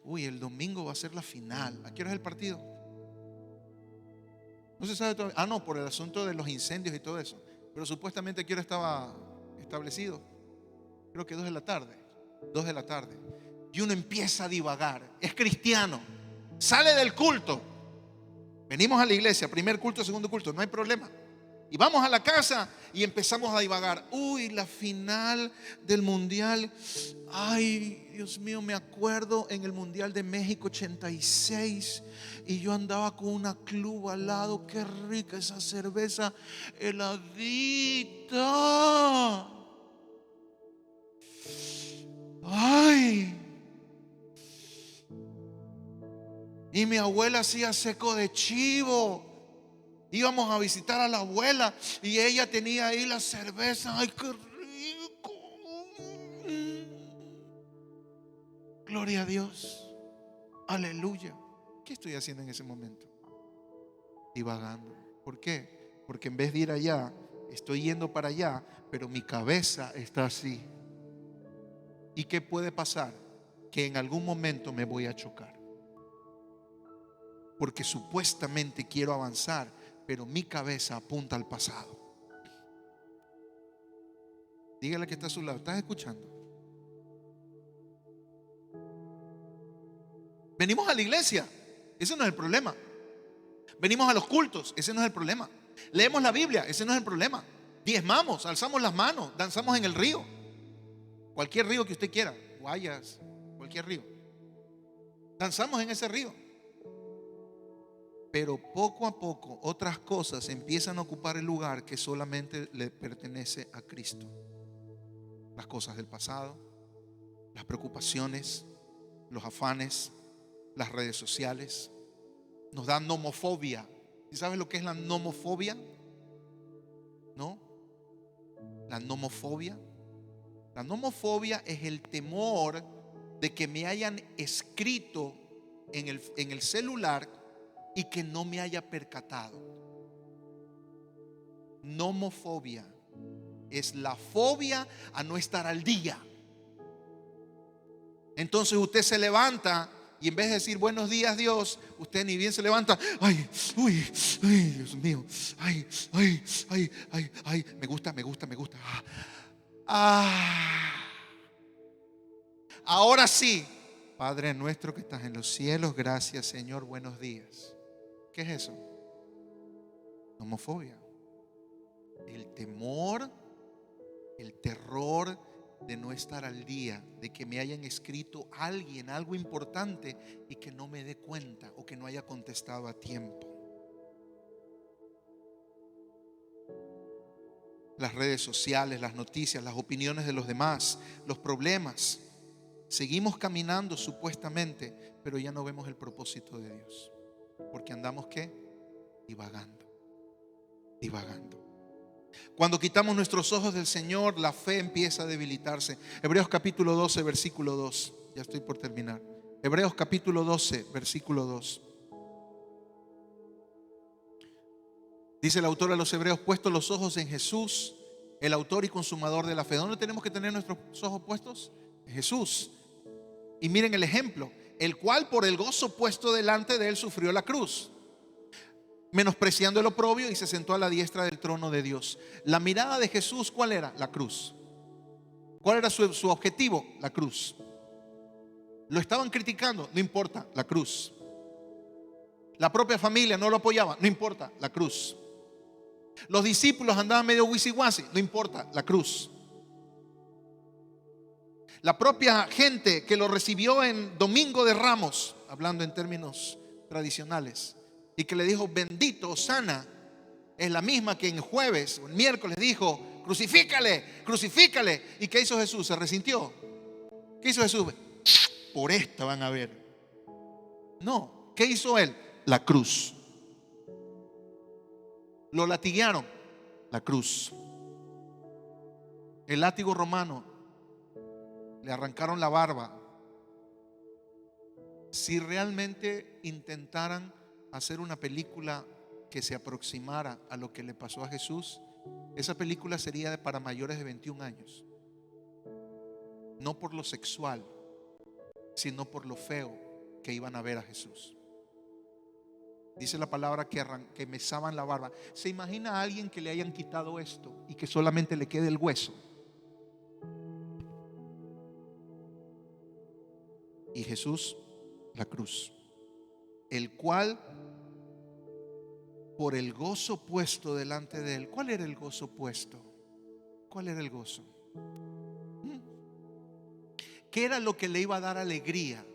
Uy, el domingo va a ser la final. ¿A qué hora es el partido? No se sabe todavía. Ah, no, por el asunto de los incendios y todo eso. Pero supuestamente ¿a qué hora estaba establecido? Creo que 2 de la tarde. 2 de la tarde. Y uno empieza a divagar. Es cristiano, sale del culto. Venimos a la iglesia, primer culto, segundo culto, no hay problema. Y vamos a la casa y empezamos a divagar. Uy, la final del mundial. Ay, Dios mío, me acuerdo en el mundial de México 86. Y yo andaba con una club al lado. Qué rica esa cerveza heladita. Ay. Y mi abuela hacía seco de chivo. Íbamos a visitar a la abuela y ella tenía ahí la cerveza. ¡Ay, qué rico! Gloria a Dios. Aleluya. ¿Qué estoy haciendo en ese momento? Divagando. ¿Por qué? Porque en vez de ir allá, estoy yendo para allá, pero mi cabeza está así. ¿Y qué puede pasar? Que en algún momento me voy a chocar. Porque supuestamente quiero avanzar, pero mi cabeza apunta al pasado. Dígale que está a su lado: ¿estás escuchando? Venimos a la iglesia, ese no es el problema. Venimos a los cultos, ese no es el problema. Leemos la Biblia, ese no es el problema. Diezmamos, alzamos las manos, danzamos en el río. Cualquier río que usted quiera, Guayas, cualquier río. Danzamos en ese río. Pero poco a poco otras cosas empiezan a ocupar el lugar que solamente le pertenece a Cristo. Las cosas del pasado, las preocupaciones, los afanes, las redes sociales. Nos dan nomofobia. ¿Y sabes lo que es la nomofobia? ¿No? La nomofobia. La nomofobia es el temor de que me hayan escrito en el celular y que no me haya percatado. Nomofobia es la fobia a no estar al día. Entonces usted se levanta y en vez de decir buenos días Dios, usted ni bien se levanta. Ay, uy, ay, Dios mío. Ay, ay, ay, ay, ay. Me gusta. Ahora sí. Padre nuestro que estás en los cielos, gracias Señor, buenos días. ¿Qué es eso? Homofobia. El temor, el terror de no estar al día, de que me hayan escrito alguien algo importante y que no me dé cuenta o que no haya contestado a tiempo. Las redes sociales, las noticias, las opiniones de los demás, los problemas. Seguimos caminando supuestamente, pero ya no vemos el propósito de Dios. Porque andamos ¿qué? Divagando. Cuando quitamos nuestros ojos del Señor, la fe empieza a debilitarse. Hebreos capítulo 12, versículo 2. Ya estoy por terminar. Hebreos capítulo 12, versículo 2. Dice el autor a los Hebreos: puestos los ojos en Jesús, el autor y consumador de la fe. ¿Dónde tenemos que tener nuestros ojos puestos? En Jesús. Y miren el ejemplo: el cual por el gozo puesto delante de él sufrió la cruz, menospreciando el oprobio, y se sentó a la diestra del trono de Dios. La mirada de Jesús, ¿cuál era? La cruz. ¿Cuál era su objetivo? La cruz. Lo estaban criticando, no importa, la cruz. La propia familia no lo apoyaba, no importa, la cruz. Los discípulos andaban medio wisi-wasi, no importa, la cruz. La propia gente que lo recibió en Domingo de Ramos, hablando en términos tradicionales, y que le dijo bendito, Hosana, es la misma que en jueves o el miércoles dijo crucifícale. ¿Y qué hizo Jesús? Se resintió. ¿Qué hizo Jesús? Por esta van a ver. No, ¿qué hizo él? La cruz. Lo latiguearon, la cruz. El látigo romano, le arrancaron la barba. Si realmente intentaran hacer una película que se aproximara a lo que le pasó a Jesús, esa película sería para mayores de 21 años. No por lo sexual, sino por lo feo que iban a ver a Jesús. Dice la palabra que mesaban la barba. ¿Se imagina a alguien que le hayan quitado esto y que solamente le quede el hueso? Y Jesús, la cruz, el cual por el gozo puesto delante de él. ¿Cuál era el gozo puesto? ¿Cuál era el gozo? ¿Qué era lo que le iba a dar alegría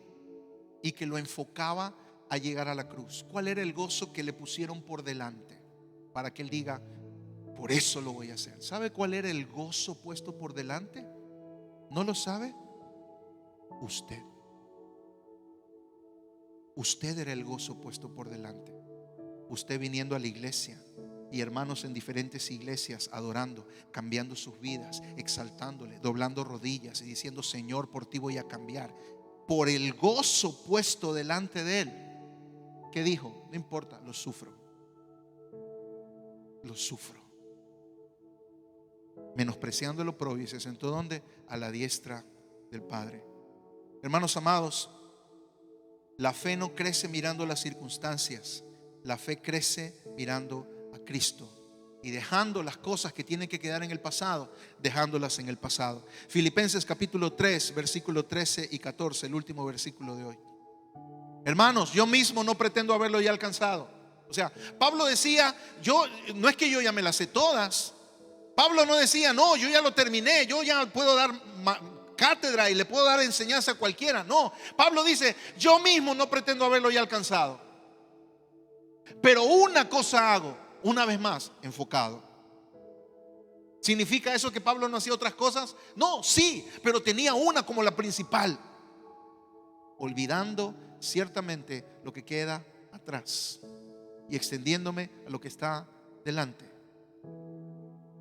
y que lo enfocaba a llegar a la cruz? ¿Cuál era el gozo que le pusieron por delante para que él diga, por eso lo voy a hacer? ¿Sabe cuál era el gozo puesto por delante? ¿No lo sabe? Usted. Usted era el gozo puesto por delante. Usted viniendo a la iglesia y hermanos en diferentes iglesias adorando, cambiando sus vidas, exaltándole, doblando rodillas y diciendo, Señor, por ti voy a cambiar. Por el gozo puesto delante de él, ¿qué dijo? No importa, lo sufro. Lo sufro. Menospreciando el oprobio, y se sentó ¿dónde? A la diestra del Padre. Hermanos amados, la fe no crece mirando las circunstancias. La fe crece mirando a Cristo y dejando las cosas que tienen que quedar en el pasado, dejándolas en el pasado. Filipenses capítulo 3, versículo 13 y 14, el último versículo de hoy. Hermanos, yo mismo no pretendo haberlo ya alcanzado. O sea, Pablo decía, no es que yo ya me las sé todas. Pablo no decía, no, yo ya lo terminé, yo ya puedo dar cátedra y le puedo dar enseñanza a cualquiera. No, Pablo dice, yo mismo no pretendo haberlo ya alcanzado. Pero una cosa hago, una vez más, enfocado. ¿Significa eso que Pablo no hacía otras cosas? No, sí, pero tenía una como la principal. Olvidando ciertamente lo que queda atrás. y extendiéndome a lo que está delante,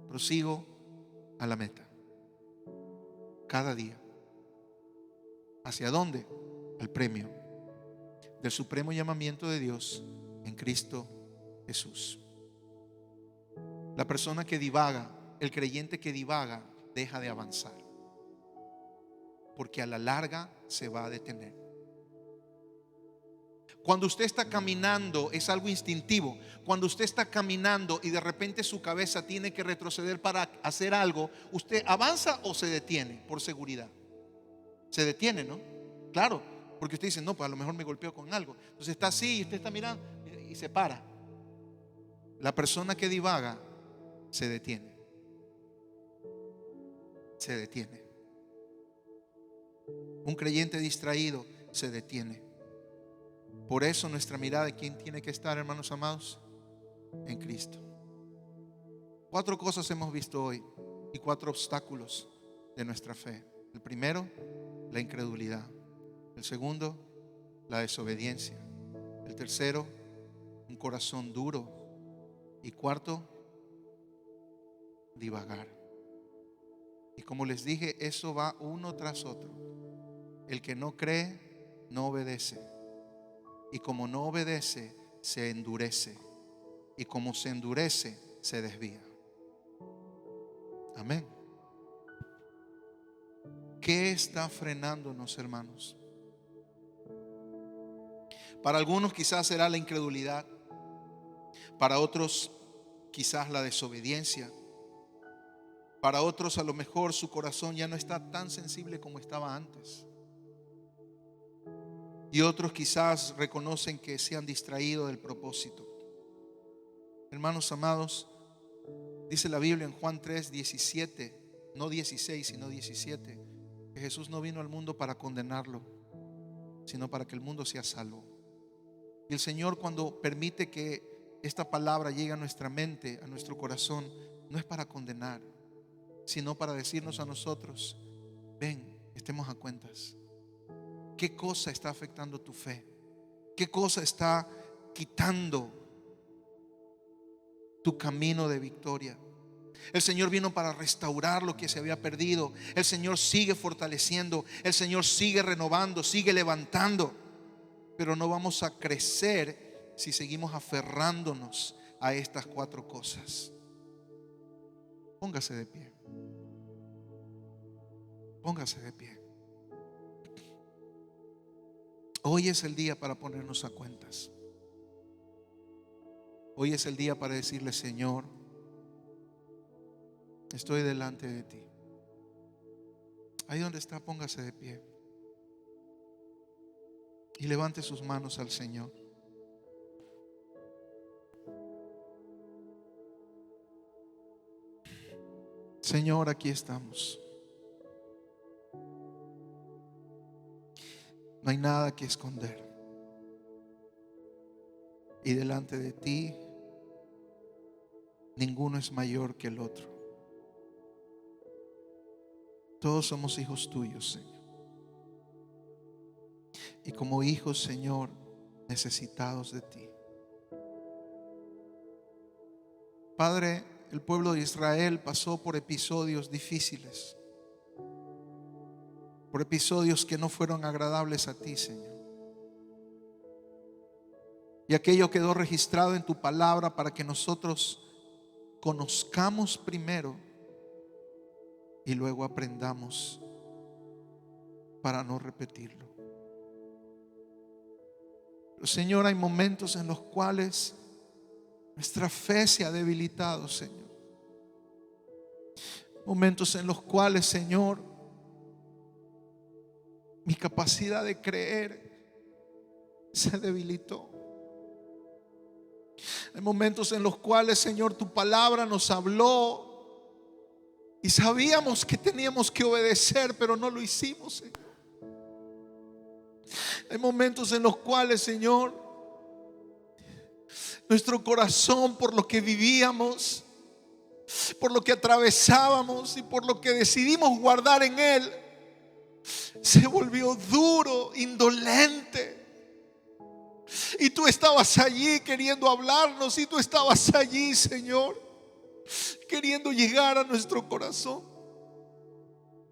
prosigo a la meta. Cada día. ¿Hacia dónde? Al premio del supremo llamamiento de Dios en Cristo Jesús. La persona que divaga, el creyente que divaga, deja de avanzar, porque a la larga se va a detener. Cuando usted está caminando es algo instintivo. Cuando usted está caminando y de repente su cabeza tiene que retroceder para hacer algo, ¿usted avanza o se detiene por seguridad? Se detiene, ¿no? Claro, porque usted dice, no, pues a lo mejor me golpeo con algo. Entonces está así y usted está mirando y se para. La persona que divaga se detiene. Se detiene. Un creyente distraído se detiene. Por eso nuestra mirada, ¿en quién tiene que estar, hermanos amados? En Cristo. 4 cosas hemos visto hoy y 4 obstáculos de nuestra fe. El primero, la incredulidad. El segundo, la desobediencia. El tercero, un corazón duro. Y cuarto, divagar. Y como les dije, eso va uno tras otro. El que no cree, no obedece. Y como no obedece, se endurece. Y como se endurece, se desvía. Amén. ¿Qué está frenándonos, hermanos? Para algunos quizás será la incredulidad. Para otros quizás la desobediencia. Para otros a lo mejor su corazón ya no está tan sensible como estaba antes. Y otros quizás reconocen que se han distraído del propósito. Hermanos amados, dice la Biblia en Juan 3:17, no 16 sino 17, que Jesús no vino al mundo para condenarlo, sino para que el mundo sea salvo. Y el Señor, cuando permite que esta palabra llegue a nuestra mente, a nuestro corazón, no es para condenar, sino para decirnos a nosotros: ven, estemos a cuentas. ¿Qué cosa está afectando tu fe? ¿Qué cosa está quitando tu camino de victoria? El Señor vino para restaurar lo que se había perdido. El Señor sigue fortaleciendo. El Señor sigue renovando, sigue levantando. Pero no vamos a crecer si seguimos aferrándonos a estas 4 cosas. Póngase de pie. Póngase de pie. Hoy es el día para ponernos a cuentas. Hoy es el día para decirle: Señor, estoy delante de ti. Ahí donde está, póngase de pie y levante sus manos al Señor. Señor, aquí estamos. No hay nada que esconder. Y delante de ti, ninguno es mayor que el otro. Todos somos hijos tuyos, Señor. Y como hijos, Señor, necesitados de ti. Padre, el pueblo de Israel pasó por episodios difíciles, por episodios que no fueron agradables a ti, Señor. Y aquello quedó registrado en tu palabra para que nosotros conozcamos primero y luego aprendamos para no repetirlo. Pero, Señor, hay momentos en los cuales nuestra fe se ha debilitado, Señor. Momentos en los cuales, Señor, mi capacidad de creer se debilitó. Hay momentos en los cuales, Señor, tu palabra nos habló y sabíamos que teníamos que obedecer, pero no lo hicimos, Señor. Hay momentos en los cuales, Señor, nuestro corazón, por lo que vivíamos, por lo que atravesábamos y por lo que decidimos guardar en él, se volvió duro, indolente. Y tú estabas allí queriendo hablarnos, y tú estabas allí, Señor, queriendo llegar a nuestro corazón,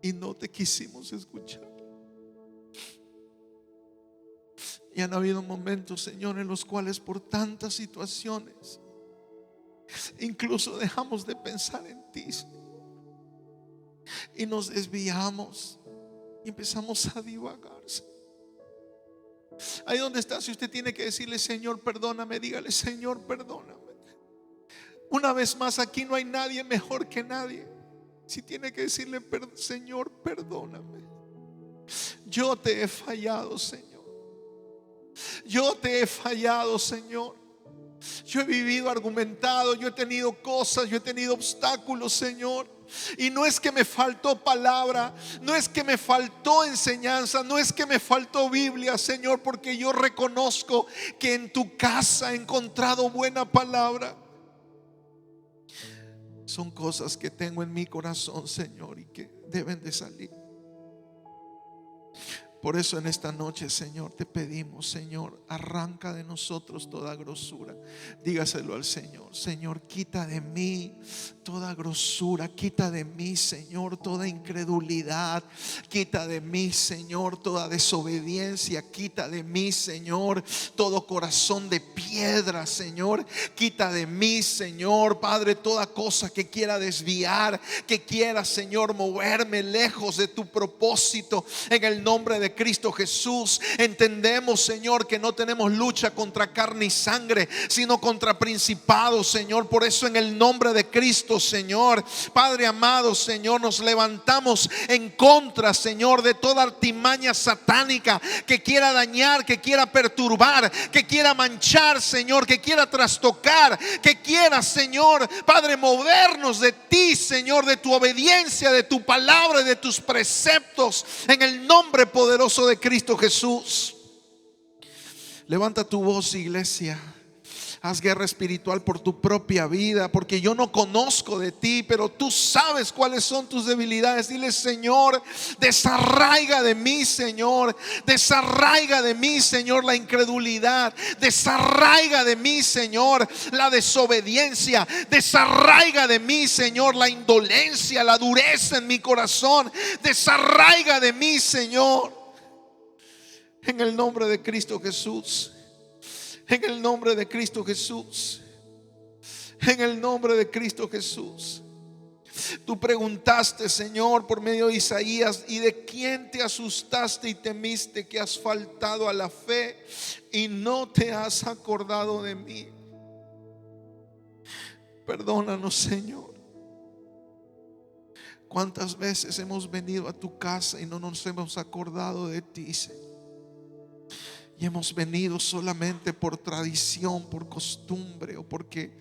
y no te quisimos escuchar. Y han habido momentos, Señor, en los cuales por tantas situaciones incluso dejamos de pensar en ti, Señor, y nos desviamos y empezamos a divagar. Ahí donde está, si usted tiene que decirle: Señor, perdóname, dígale: Señor, perdóname. Una vez más, aquí no hay nadie mejor que nadie. Si tiene que decirle: Señor, perdóname, yo te he fallado, Señor. Yo te he fallado, Señor. Yo he vivido argumentado, yo he tenido cosas, yo he tenido obstáculos, Señor. Y no es que me faltó palabra, no es que me faltó enseñanza, no es que me faltó Biblia, Señor, porque yo reconozco que en tu casa he encontrado buena palabra. Son cosas que tengo en mi corazón, Señor, y que deben de salir. Por eso en esta noche, Señor, te pedimos: Señor, arranca de nosotros toda grosura. Dígaselo al Señor: Señor, quita de mí toda grosura, quita de mí, Señor, toda incredulidad, quita de mí, Señor, toda desobediencia, quita de mí, Señor, todo corazón de piedra, Señor, quita de mí, Señor, Padre, toda cosa que quiera desviar, que quiera, Señor, moverme lejos de tu propósito. En el nombre de Cristo Jesús, entendemos, Señor, que no tenemos lucha contra carne y sangre, sino contra principados, Señor. Por eso en el nombre de Cristo, Señor, Padre amado, Señor, nos levantamos en contra, Señor, de toda artimaña satánica que quiera dañar, que quiera perturbar, que quiera manchar, Señor, que quiera trastocar, que quiera, Señor, Padre, movernos de ti, Señor, de tu obediencia, de tu palabra y de tus preceptos, en el nombre poderoso de Cristo Jesús. Levanta tu voz, iglesia. Haz guerra espiritual por tu propia vida, porque yo no conozco de ti, pero tú sabes cuáles son tus debilidades. Dile: Señor, desarraiga de mí, Señor, desarraiga de mí, Señor, la incredulidad, desarraiga de mí, Señor, la desobediencia, desarraiga de mí, Señor, la indolencia, la dureza en mi corazón, desarraiga de mí, Señor, en el nombre de Cristo Jesús. En el nombre de Cristo Jesús. En el nombre de Cristo Jesús. Tú preguntaste, Señor, por medio de Isaías: ¿y de quién te asustaste y temiste, que has faltado a la fe y no te has acordado de mí? Perdónanos, Señor. ¿Cuántas veces hemos venido a tu casa y no nos hemos acordado de ti, Señor? Y hemos venido solamente por tradición, por costumbre, o porque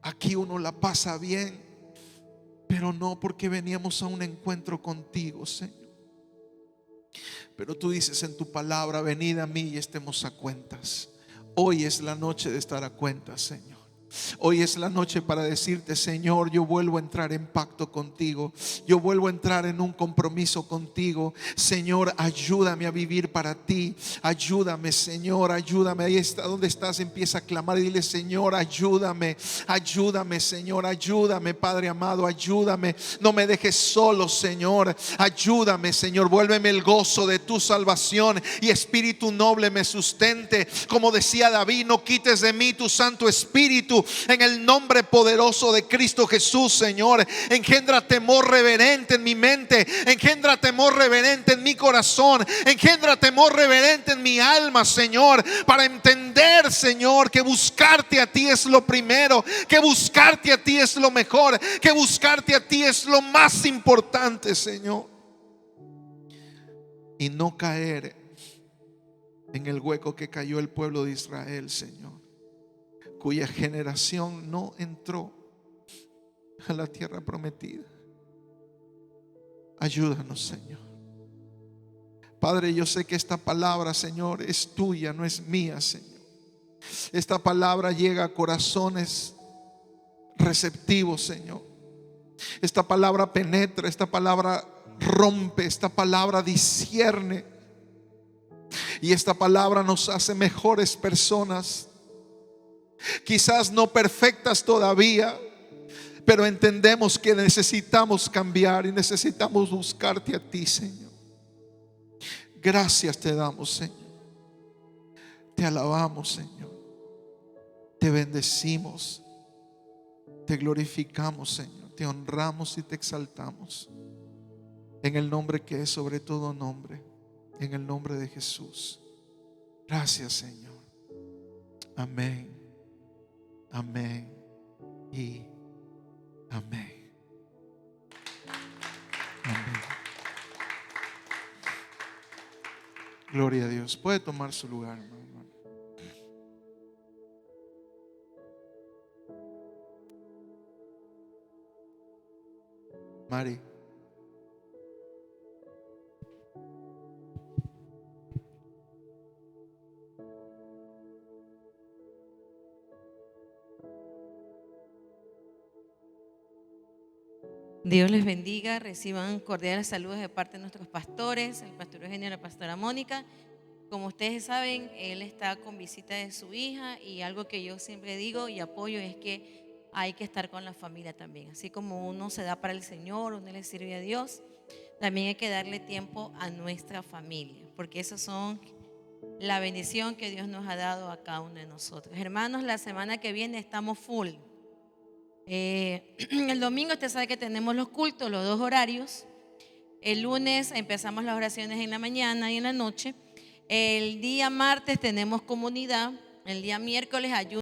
aquí uno la pasa bien, pero no porque veníamos a un encuentro contigo, Señor. Pero tú dices en tu palabra: venid a mí y estemos a cuentas. Hoy es la noche de estar a cuentas, Señor. Hoy es la noche para decirte: Señor, yo vuelvo a entrar en pacto contigo, yo vuelvo a entrar en un compromiso contigo. Señor, ayúdame a vivir para ti. Ayúdame, Señor, ayúdame. Ahí está donde estás, empieza a clamar y dile: Señor, ayúdame, ayúdame, Señor, ayúdame, Padre amado, ayúdame. No me dejes solo, Señor. Ayúdame, Señor, vuélveme el gozo de tu salvación y espíritu noble me sustente. Como decía David: no quites de mí tu Santo Espíritu. En el nombre poderoso de Cristo Jesús, Señor, engendra temor reverente en mi mente, engendra temor reverente en mi corazón, engendra temor reverente en mi alma, Señor, para entender, Señor, que buscarte a ti es lo primero, que buscarte a ti es lo mejor, que buscarte a ti es lo más importante, Señor, y no caer en el hueco que cayó el pueblo de Israel, Señor, cuya generación no entró a la tierra prometida. Ayúdanos, Señor. Padre, yo sé que esta palabra, Señor, es tuya, no es mía, Señor. Esta palabra llega a corazones receptivos, Señor. Esta palabra penetra, esta palabra rompe, esta palabra discierne. Y esta palabra nos hace mejores personas. Quizás no perfectas todavía, pero entendemos que necesitamos cambiar y necesitamos buscarte a ti, Señor. Gracias te damos, Señor. Te alabamos, Señor. Te bendecimos. Te glorificamos, Señor. Te honramos y te exaltamos. En el nombre que es sobre todo nombre. En el nombre de Jesús. Gracias, Señor. Amén. Amén. Y amén. Amén. Gloria a Dios. Puede tomar su lugar, hermano. Mari. Dios les bendiga, reciban cordiales saludos de parte de nuestros pastores, el pastor Eugenio y la pastora Mónica. Como ustedes saben, él está con visita de su hija y algo que yo siempre digo y apoyo es que hay que estar con la familia también. Así como uno se da para el Señor, uno le sirve a Dios, también hay que darle tiempo a nuestra familia, porque esas son la bendición que Dios nos ha dado a cada uno de nosotros. Hermanos, la semana que viene estamos full. El domingo usted sabe que tenemos los cultos, los 2 horarios. El lunes empezamos las oraciones en la mañana y en la noche. El día martes tenemos comunidad. El día miércoles ayuno.